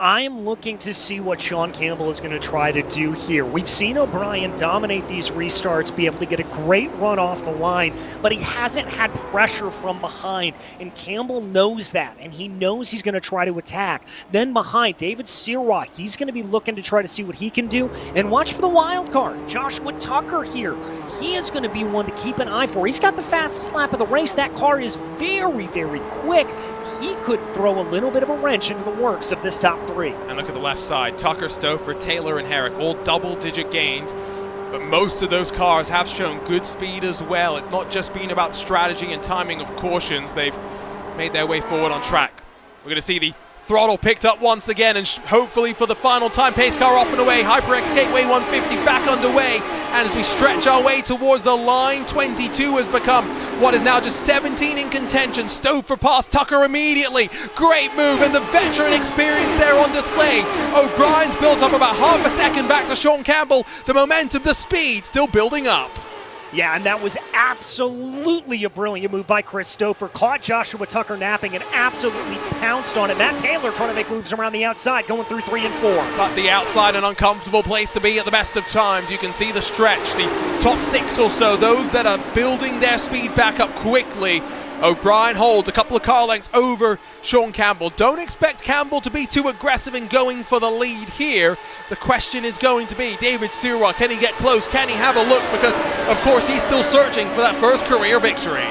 [SPEAKER 3] I am looking to see what Sean Campbell is going to try to do here. We've seen O'Brien dominate these restarts, be able to get a great run off the line, but he hasn't had pressure from behind, and Campbell knows that, and he knows he's going to try to attack. Then behind, David Sirrah, he's going to be looking to try to see what he can do, and watch for the wild card. Joshua Tucker here, he is going to be one to keep an eye for. He's got the fastest lap of the race. That car is very, very quick. He could throw a little bit of a wrench into the works of this top 3.
[SPEAKER 2] And look at the left side. Tucker, Stouffer, Taylor, and Herrick, all double-digit gains. But most of those cars have shown good speed as well. It's not just been about strategy and timing of cautions. They've made their way forward on track. We're going to see the throttle picked up once again, and hopefully for the final time, pace car off and away. HyperX Gateway 150 back underway. And as we stretch our way towards the line, 22 has become what is now just 17 in contention. Stouffer past Tucker immediately. Great move, and the veteran experience there on display. O'Brien's built up about half a second back to Sean Campbell. The momentum, the speed still building up.
[SPEAKER 3] Yeah, and that was absolutely a brilliant move by Chris Stouffer. Caught Joshua Tucker napping and absolutely pounced on it. Matt Taylor trying to make moves around the outside, going through 3 and 4.
[SPEAKER 2] But the outside, an uncomfortable place to be at the best of times. You can see the stretch, the top 6 or so, those that are building their speed back up quickly. O'Brien holds a couple of car lengths over Sean Campbell. Don't expect Campbell to be too aggressive in going for the lead here. The question is going to be, David Sirrah, can he get close? Can he have a look? Because, of course, he's still searching for that first career victory.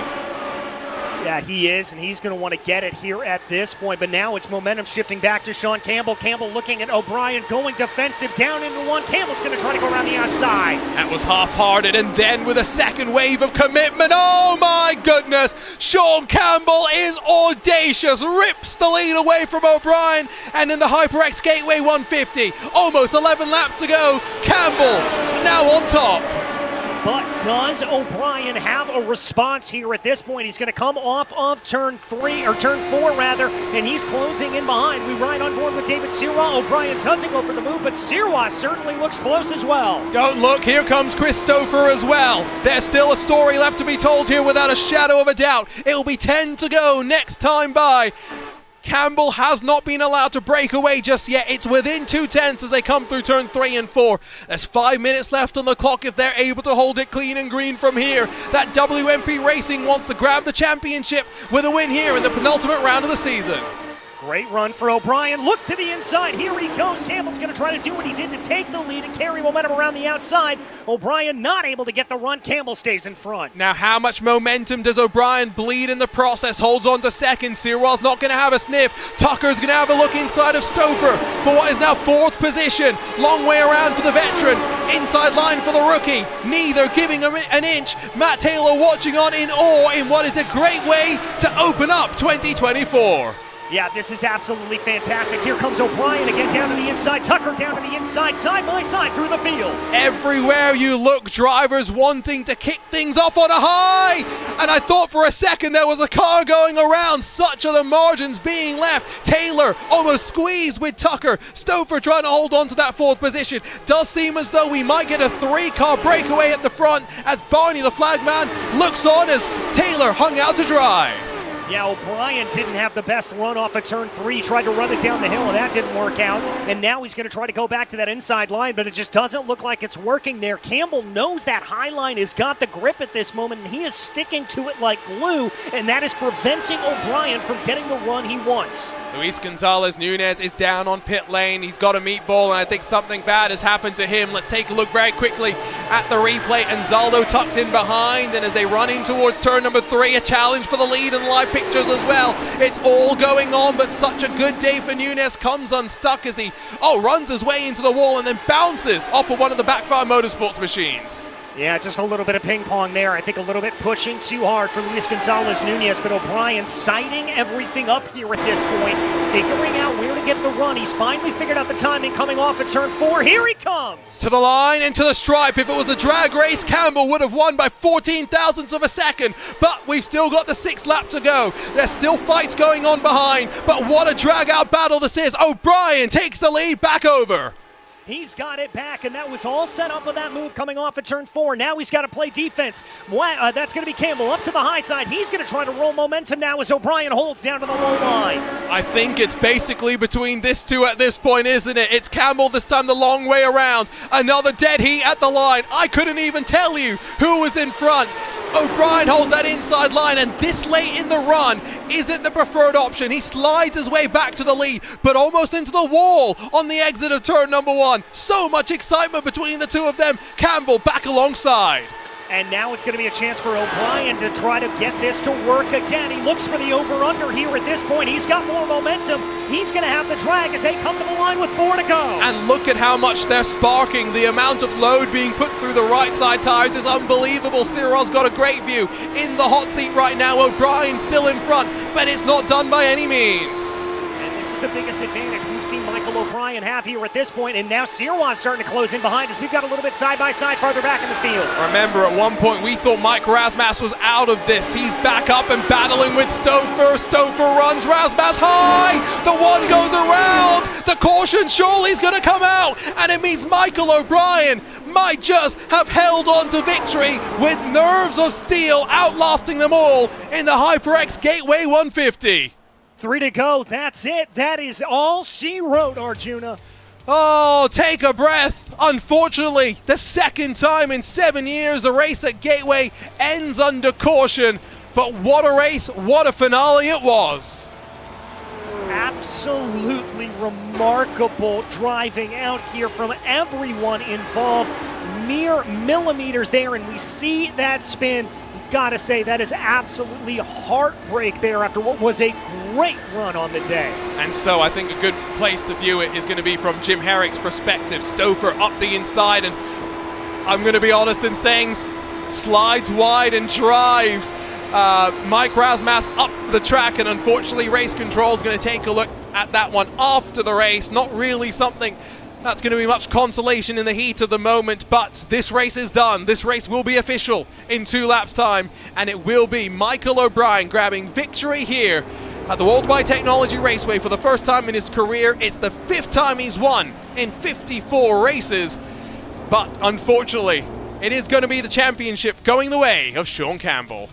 [SPEAKER 3] Yeah, he is, and he's going to want to get it here at this point. But now it's momentum shifting back to Sean Campbell. Campbell looking at O'Brien, going defensive down into 1. Campbell's going to try to go around the outside.
[SPEAKER 2] That was half-hearted, and then with a second wave of commitment, oh my goodness, Sean Campbell is audacious, rips the lead away from O'Brien, and in the HyperX Gateway 150, almost 11 laps to go, Campbell now on top.
[SPEAKER 3] But does O'Brien have a response here at this point? He's going to come off of turn 4 rather, and he's closing in behind. We ride on board with David Sirrah. O'Brien doesn't go for the move, but Sirrah certainly looks close as well.
[SPEAKER 2] Don't look, here comes Chris Stouffer as well. There's still a story left to be told here without a shadow of a doubt. It'll be 10 to go next time by. Campbell has not been allowed to break away just yet. It's within 2 tenths as they come through turns 3 and 4. There's 5 minutes left on the clock if they're able to hold it clean and green from here. That WMP Racing wants to grab the championship with a win here in the penultimate round of the season.
[SPEAKER 3] Great run for O'Brien. Look to the inside. Here he goes. Campbell's going to try to do what he did to take the lead and carry momentum around the outside. O'Brien not able to get the run. Campbell stays in front.
[SPEAKER 2] Now, how much momentum does O'Brien bleed in the process? Holds on to second. Sirrah's not going to have a sniff. Tucker's going to have a look inside of Stouffer for what is now 4th position. Long way around for the veteran. Inside line for the rookie. Neither giving him an inch. Matt Taylor watching on in awe in what is a great way to open up 2024.
[SPEAKER 3] Yeah, this is absolutely fantastic. Here comes O'Brien again down to the inside. Tucker down to the inside, side by side through the field.
[SPEAKER 2] Everywhere you look, drivers wanting to kick things off on a high. And I thought for a second there was a car going around. Such are the margins being left. Taylor almost squeezed with Tucker. Stouffer trying to hold on to that 4th position. Does seem as though we might get a 3-car breakaway at the front as Barney, the flagman, looks on as Taylor hung out to dry.
[SPEAKER 3] Yeah, O'Brien didn't have the best run off of turn 3. Tried to run it down the hill, and that didn't work out. And now he's going to try to go back to that inside line, but it just doesn't look like it's working there. Campbell knows that high line has got the grip at this moment, and he is sticking to it like glue, and that is preventing O'Brien from getting the run he wants.
[SPEAKER 2] Luis Gonzalez Nunez is down on pit lane. He's got a meatball, and I think something bad has happened to him. Let's take a look very quickly at the replay. And Zaldo tucked in behind, and as they run in towards turn number 3, a challenge for the lead in the live pit pictures as well. It's all going on, but such a good day for Nunes. Comes unstuck as he runs his way into the wall and then bounces off of one of the Backfire Motorsports machines.
[SPEAKER 3] Yeah, just a little bit of ping pong there. I think a little bit pushing too hard for Luis Gonzalez Nunez, but O'Brien sighting everything up here at this point, figuring out where to get the run. He's finally figured out the timing coming off at turn 4. Here he comes!
[SPEAKER 2] To the line and to the stripe. If it was a drag race, Campbell would have won by 14 thousandths of a second, but we've still got the 6th lap to go. There's still fights going on behind, but what a drag out battle this is. O'Brien takes the lead back over.
[SPEAKER 3] He's got it back, and that was all set up with that move coming off at turn 4. Now he's got to play defense. That's going to be Campbell up to the high side. He's going to try to roll momentum now as O'Brien holds down to the low line.
[SPEAKER 2] I think it's basically between this two at this point, isn't it? It's Campbell this time the long way around. Another dead heat at the line. I couldn't even tell you who was in front. O'Brien holds that inside line, and this late in the run isn't the preferred option. He slides his way back to the lead, but almost into the wall on the exit of turn number 1. So much excitement between the two of them. Campbell back alongside.
[SPEAKER 3] And now it's going to be a chance for O'Brien to try to get this to work again. He looks for the over-under here at this point. He's got more momentum. He's going to have the drag as they come to the line with 4 to go.
[SPEAKER 2] And look at how much they're sparking. The amount of load being put through the right side tires is unbelievable. Cyril's got a great view in the hot seat right now. O'Brien's still in front, but it's not done by any means.
[SPEAKER 3] This is the biggest advantage we've seen Michael O'Brien have here at this point, and now Sirwan's starting to close in behind us. We've got a little bit side-by-side farther back in the field.
[SPEAKER 2] Remember, at one point we thought Mike Razmas was out of this. He's back up and battling with Stouffer. Stouffer runs, Razmas high! The one goes around! The caution surely is going to come out, and it means Michael O'Brien might just have held on to victory with nerves of steel, outlasting them all in the HyperX Gateway 150.
[SPEAKER 3] 3 to go, that's it. That is all she wrote, Arjuna.
[SPEAKER 2] Oh, take a breath. Unfortunately, the second time in 7 years a race at Gateway ends under caution. But what a race, what a finale it was.
[SPEAKER 3] Absolutely remarkable driving out here from everyone involved. Mere millimeters there, and we see that spin. Gotta say, that is absolutely a heartbreak there after what was a great run on the day.
[SPEAKER 2] And so I think a good place to view it is going to be from Jim Herrick's perspective. Stouffer up the inside, and I'm going to be honest in saying slides wide and drives Mike Razmas up the track, and unfortunately Race Control is going to take a look at that one after the race. Not really something that's going to be much consolation in the heat of the moment, but this race is done. This race will be official in 2 laps time, and it will be Michael O'Brien grabbing victory here at the Worldwide Technology Raceway for the first time in his career. It's the 5th time he's won in 54 races, but unfortunately, it is going to be the championship going the way of Sean Campbell.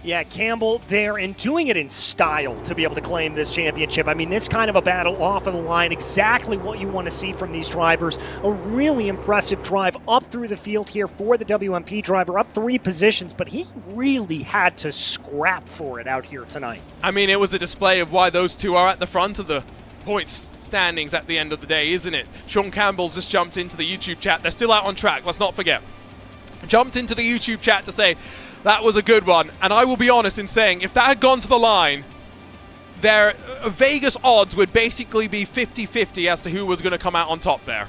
[SPEAKER 3] Yeah, Campbell there and doing it in style to be able to claim this championship. I mean, this kind of a battle off of the line, exactly what you want to see from these drivers. A really impressive drive up through the field here for the WMP driver, up 3 positions, but he really had to scrap for it out here tonight.
[SPEAKER 2] I mean, it was a display of why those two are at the front of the points standings at the end of the day, isn't it? Sean Campbell's just jumped into the YouTube chat. They're still out on track, let's not forget. Jumped into the YouTube chat to say, that was a good one, and I will be honest in saying, if that had gone to the line, their Vegas odds would basically be 50-50 as to who was going to come out on top there.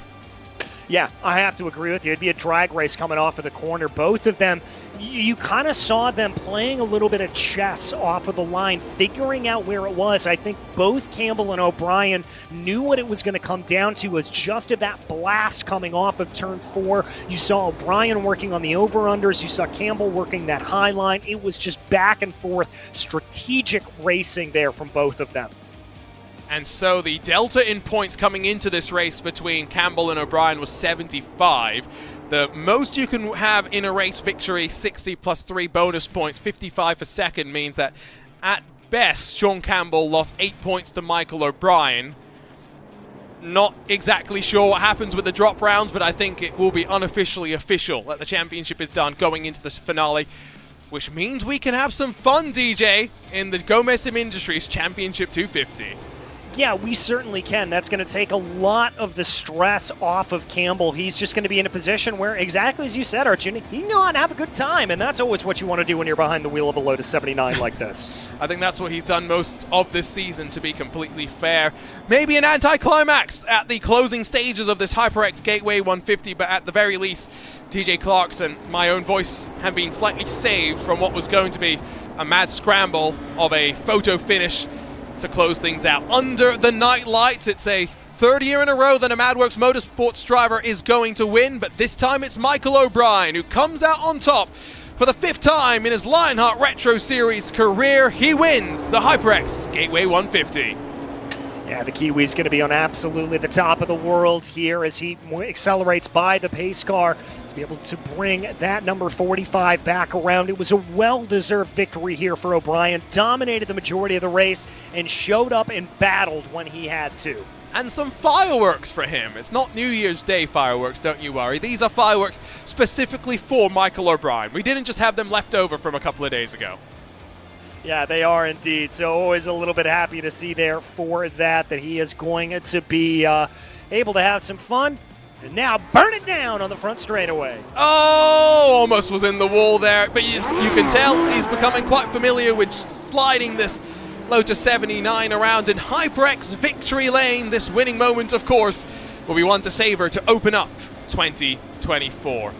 [SPEAKER 3] Yeah, I have to agree with you. It'd be a drag race coming off of the corner. Both of them, you kind of saw them playing a little bit of chess off of the line, figuring out where it was. I think both Campbell and O'Brien knew what it was going to come down to, was just that blast coming off of turn 4. You saw O'Brien working on the over-unders. You saw Campbell working that high line. It was just back and forth, strategic racing there from both of them.
[SPEAKER 2] And so the delta in points coming into this race between Campbell and O'Brien was 75. The most you can have in a race victory, 60 plus 3 bonus points, 55 for second, means that at best, Sean Campbell lost 8 points to Michael O'Brien. Not exactly sure what happens with the drop rounds, but I think it will be unofficially official that the championship is done going into this finale, which means we can have some fun, DJ, in the Gomez Sim Industries Championship 250.
[SPEAKER 3] Yeah, we certainly can. That's going to take a lot of the stress off of Campbell. He's just going to be in a position where, exactly as you said, Arjun, he can go out and have a good time, and that's always what you want to do when you're behind the wheel of a Lotus 79 like this.
[SPEAKER 2] I think that's what he's done most of this season, to be completely fair. Maybe an anticlimax at the closing stages of this HyperX Gateway 150, but at the very least, TJ Clarkson, my own voice, have been slightly saved from what was going to be a mad scramble of a photo finish to close things out. Under the night lights, it's a third year in a row that a MadWorks Motorsports driver is going to win, but this time it's Michael O'Brien who comes out on top for the 5th time in his Lionheart Retro Series career. He wins the HyperX Gateway 150.
[SPEAKER 3] Yeah, the Kiwi's going to be on absolutely the top of the world here as he accelerates by the pace car to be able to bring that number 45 back around. It was a well-deserved victory here for O'Brien. Dominated the majority of the race and showed up and battled when he had to.
[SPEAKER 2] And some fireworks for him. It's not New Year's Day fireworks, don't you worry. These are fireworks specifically for Michael O'Brien. We didn't just have them left over from a couple of days ago.
[SPEAKER 3] Yeah, they are indeed. So always a little bit happy to see there for that he is going to be able to have some fun. And now burn it down on the front straightaway.
[SPEAKER 2] Oh, almost was in the wall there. But you can tell he's becoming quite familiar with sliding this Lotus 79 around in HyperX victory lane. This winning moment, of course, will be one to savor to open up 2024.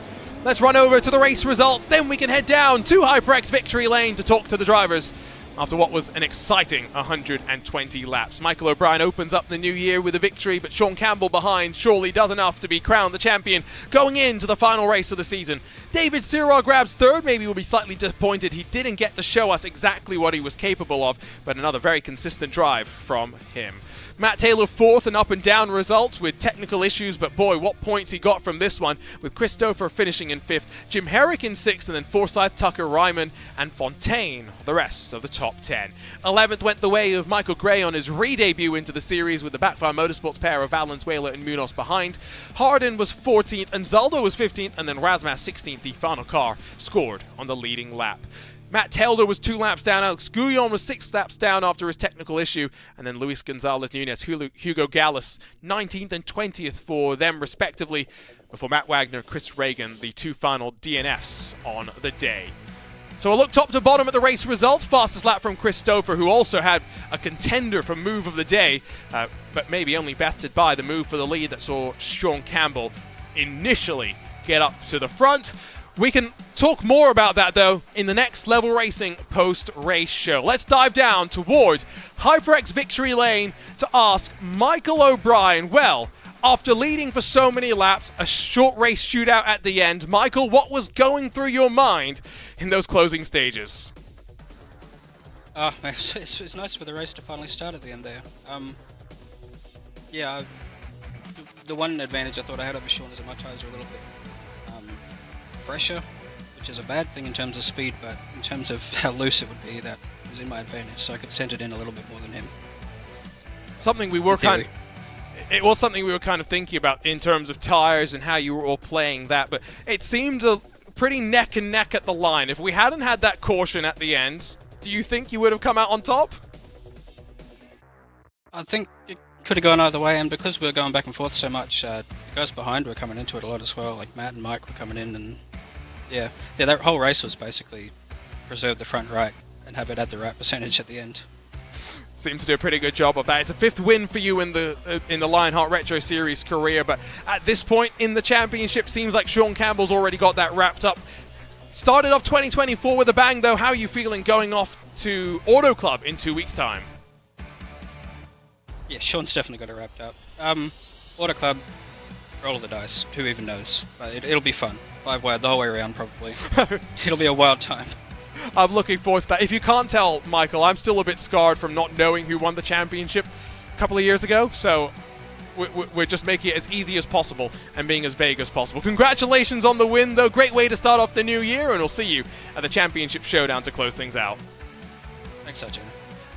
[SPEAKER 2] Let's run over to the race results, then we can head down to HyperX victory lane to talk to the drivers after what was an exciting 120 laps. Michael O'Brien opens up the new year with a victory, but Sean Campbell behind surely does enough to be crowned the champion going into the final race of the season. David Sirrah grabs third. Maybe we'll be slightly disappointed he didn't get to show us exactly what he was capable of, but another very consistent drive from him. Matt Taylor fourth, an up and down result with technical issues, but boy, what points he got from this one, with Christopher finishing in 5th, Jim Herrick in 6th, and then Forsyth, Tucker, Ryman, and Fontaine, the rest of the top 10. 11th went the way of Michael Gray on his re-debut into the series with the Backfire Motorsports pair of Valenzuela and Munoz behind. Hardin was 14th, and Zaldo was 15th, and then Razmas 16th, the final car, scored on the leading lap. Matt Telder was 2 laps down, Alex Guillon was 6 laps down after his technical issue, and then Luis Gonzalez-Nunez, Hugo Gallus, 19th and 20th for them respectively, before Matt Wagner, Chris Reagan, the 2 final DNFs on the day. So a look top to bottom at the race results. Fastest lap from Chris Stouffer, who also had a contender for move of the day, but maybe only bested by the move for the lead that saw Sean Campbell initially get up to the front. We can talk more about that, though, in the next Level Racing post-race show. Let's dive down towards HyperX Victory Lane to ask Michael O'Brien, well, after leading for so many laps, a short race shootout at the end, Michael, what was going through your mind in those closing stages?
[SPEAKER 4] It's nice for the race to finally start at the end there. The one advantage I thought I had over Sean is that my tyres are a little bit fresher, which is a bad thing in terms of speed, but in terms of how loose it would be, that was in my advantage, so I could send it in a little bit more than him.
[SPEAKER 2] It was something we were kind of thinking about in terms of tires and how you were all playing that, but it seemed a pretty neck and neck at the line. If we hadn't had that caution at the end, do you think you would have come out on top?
[SPEAKER 4] I think it could have gone either way, and because we were going back and forth so much, the guys behind were coming into it a lot as well, like Matt and Mike were coming in, and yeah, that whole race was basically preserve the front right and have it at the right percentage at the end.
[SPEAKER 2] Seemed to do a pretty good job of that. It's a 5th win for you in the Lionheart Retro Series career, but at this point in the championship, seems like Sean Campbell's already got that wrapped up. Started off 2024 with a bang, though. How are you feeling going off to Auto Club in 2 weeks' time?
[SPEAKER 4] Yeah, Sean's definitely got it wrapped up. Auto Club, roll of the dice. Who even knows? But it'll be fun. 5-wide the whole way around, probably. It'll be a wild time.
[SPEAKER 2] I'm looking forward to that. If you can't tell, Michael, I'm still a bit scarred from not knowing who won the championship a couple of years ago, so we're just making it as easy as possible and being as vague as possible. Congratulations on the win, though. Great way to start off the new year, and we'll see you at the championship showdown to close things out.
[SPEAKER 4] Thanks, Arjun.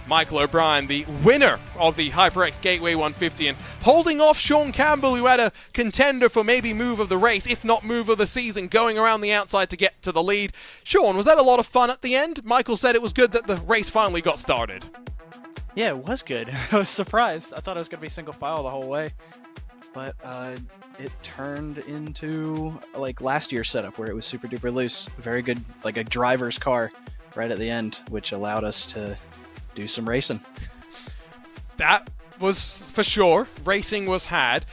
[SPEAKER 2] Michael O'Brien, the winner of the HyperX Gateway 150, and holding off Sean Campbell, who had a contender for maybe move of the race, if not move of the season, going around the outside to get to the lead. Sean, was that a lot of fun at the end? Michael said it was good that the race finally got started.
[SPEAKER 5] Yeah, it was good. I was surprised. I thought it was going to be single file the whole way. But it turned into like last year's setup where it was super duper loose. Very good, like a driver's car right at the end, which allowed us to do some racing.
[SPEAKER 2] That was for sure. Racing was had.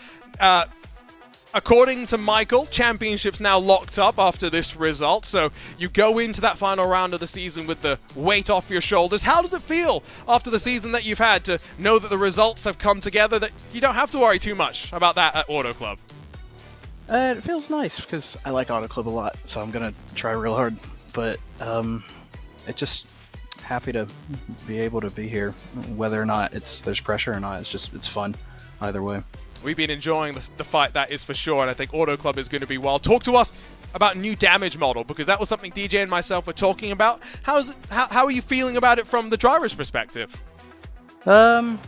[SPEAKER 2] According to Michael, championships now locked up after this result, so you go into that final round of the season with the weight off your shoulders. How does it feel after the season that you've had to know that the results have come together, that you don't have to worry too much about that at Auto Club?
[SPEAKER 5] It feels nice because I like Auto Club a lot, so I'm going to try real hard. But it just happy to be able to be here, whether or not there's pressure or not. It's fun either way.
[SPEAKER 2] We've been enjoying the fight, that is for sure, and I think Auto Club is going to be wild. Talk to us about new damage model, because that was something DJ and myself were talking about. How are you feeling about it from the driver's perspective?
[SPEAKER 5] The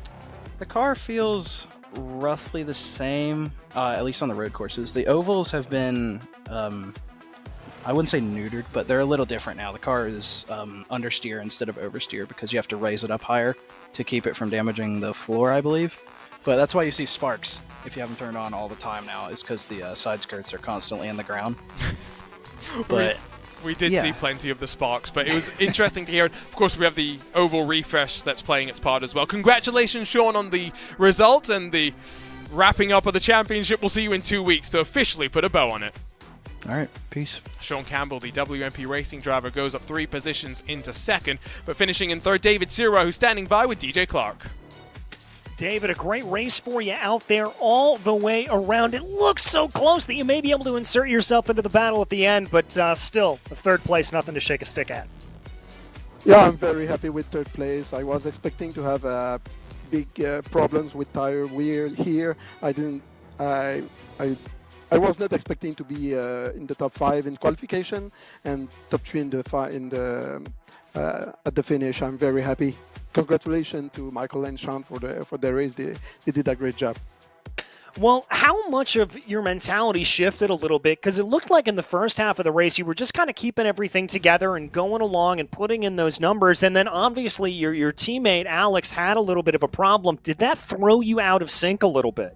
[SPEAKER 5] car feels roughly the same, at least on the road courses. The ovals have been, I wouldn't say neutered, but they're a little different now. The car is understeer instead of oversteer because you have to raise it up higher to keep it from damaging the floor, I believe. But that's why you see sparks, if you have them turned on all the time now, is because the side skirts are constantly in the ground. But
[SPEAKER 2] we did see plenty of the sparks, but it was interesting to hear. Of course, we have the oval refresh that's playing its part as well. Congratulations, Sean, on the result and the wrapping up of the championship. We'll see you in 2 weeks to officially put a bow on it.
[SPEAKER 5] All right, peace.
[SPEAKER 2] Sean Campbell, the WMP Racing driver, goes up 3 positions into second, but finishing in third, David Siro, who's standing by with DJ Clark.
[SPEAKER 3] David, a great race for you out there all the way around. It looks so close that you may be able to insert yourself into the battle at the end, but still, a third place, nothing to shake a stick at.
[SPEAKER 6] Yeah, I'm very happy with third place. I was expecting to have big problems with tire wear here. I was not expecting to be in the top 5 in qualification and top 3 in the at the finish. I'm very happy. Congratulations to Michael and Sean for the race. They did a great job.
[SPEAKER 3] Well, how much of your mentality shifted a little bit? Because it looked like in the first half of the race, you were just kind of keeping everything together and going along and putting in those numbers. And then obviously your teammate, Alex, had a little bit of a problem. Did that throw you out of sync a little bit?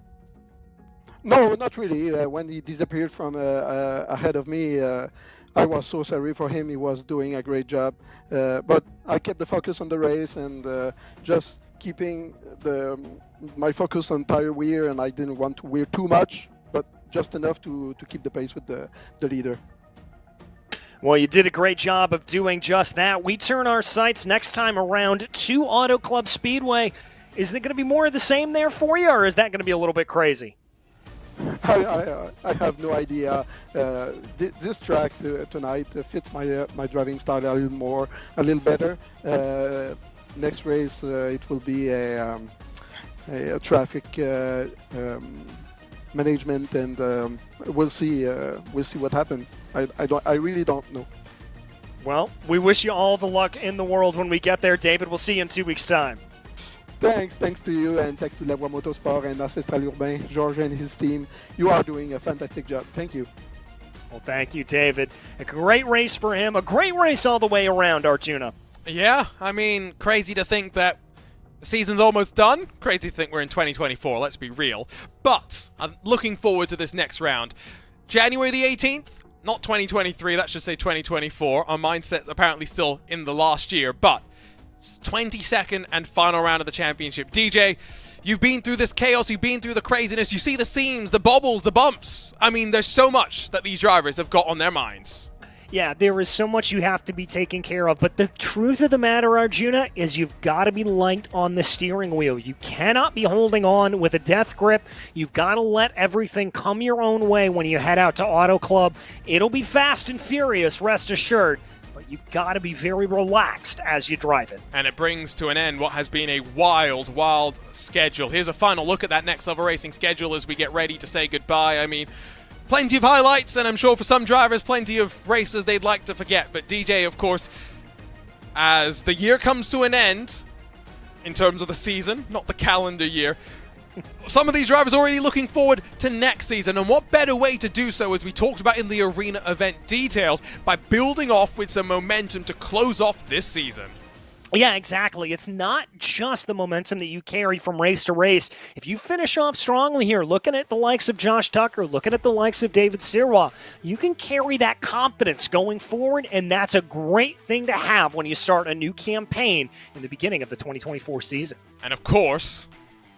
[SPEAKER 6] No, not really. When he disappeared from ahead of me, I was so sorry for him. He was doing a great job. But I kept the focus on the race and just keeping my focus on tire wear, and I didn't want to wear too much, but just enough to keep the pace with the leader.
[SPEAKER 3] Well, you did a great job of doing just that. We turn our sights next time around to Auto Club Speedway. Is it going to be more of the same there for you, or is that going to be a little bit crazy?
[SPEAKER 6] I have no idea. This track tonight fits my driving style a little better. Next race it will be a traffic management, and we'll see what happens. I really don't know.
[SPEAKER 3] Well, we wish you all the luck in the world when we get there, David. We'll see you in 2 weeks' time.
[SPEAKER 6] Thanks to you, and thanks to La Voix Motorsport and Ancestral Urbain, George and his team. You are doing a fantastic job. Thank you.
[SPEAKER 3] Well, thank you, David. A great race for him. A great race all the way around, Arjuna.
[SPEAKER 2] Yeah, I mean, crazy to think that the season's almost done. Crazy to think we're in 2024, let's be real. But I'm looking forward to this next round. January the 18th, not 2023, let's just say 2024. Our mindset's apparently still in the last year, but 22nd and final round of the championship. DJ, you've been through this chaos, you've been through the craziness, you see the seams, the bobbles, the bumps. I mean, there's so much that these drivers have got on their minds.
[SPEAKER 3] Yeah, there is so much you have to be taken care of, but the truth of the matter, Arjuna, is you've got to be light on the steering wheel. You cannot be holding on with a death grip. You've got to let everything come your own way when you head out to Auto Club. It'll be fast and furious, rest assured. You've got to be very relaxed as you drive it.
[SPEAKER 2] And it brings to an end what has been a wild, wild schedule. Here's a final look at that Next Level Racing schedule as we get ready to say goodbye. I mean, plenty of highlights, and I'm sure for some drivers, plenty of races they'd like to forget. But DJ, of course, as the year comes to an end, in terms of the season, not the calendar year, some of these drivers are already looking forward to next season, and what better way to do so, as we talked about in the arena event details, by building off with some momentum to close off this season.
[SPEAKER 3] Yeah, exactly. It's not just the momentum that you carry from race to race. If you finish off strongly here, looking at the likes of Josh Tucker, looking at the likes of David Sirwa, you can carry that confidence going forward, and that's a great thing to have when you start a new campaign in the beginning of the 2024 season.
[SPEAKER 2] And of course,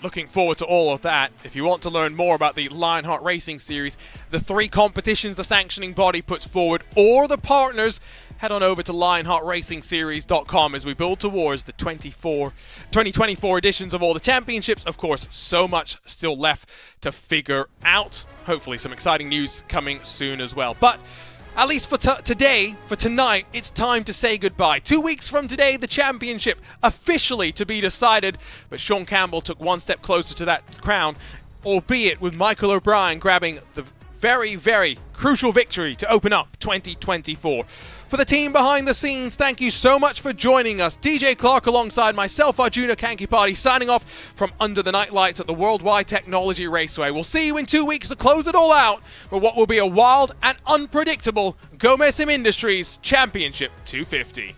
[SPEAKER 2] looking forward to all of that. If you want to learn more about the Lionheart Racing Series, the 3 competitions the sanctioning body puts forward, or the partners, head on over to LionheartRacingSeries.com as we build towards the 2024 editions of all the championships. Of course, so much still left to figure out. Hopefully some exciting news coming soon as well. But at least for today, for tonight, it's time to say goodbye. 2 weeks from today, the championship officially to be decided. But Sean Campbell took one step closer to that crown, albeit with Michael O'Brien grabbing the very, very crucial victory to open up 2024. For the team behind the scenes, thank you so much for joining us. DJ Clark alongside myself, Arjuna Kankipati, signing off from under the night lights at the Worldwide Technology Raceway. We'll see you in 2 weeks to close it all out for what will be a wild and unpredictable Gomez Sim Industries Championship 250.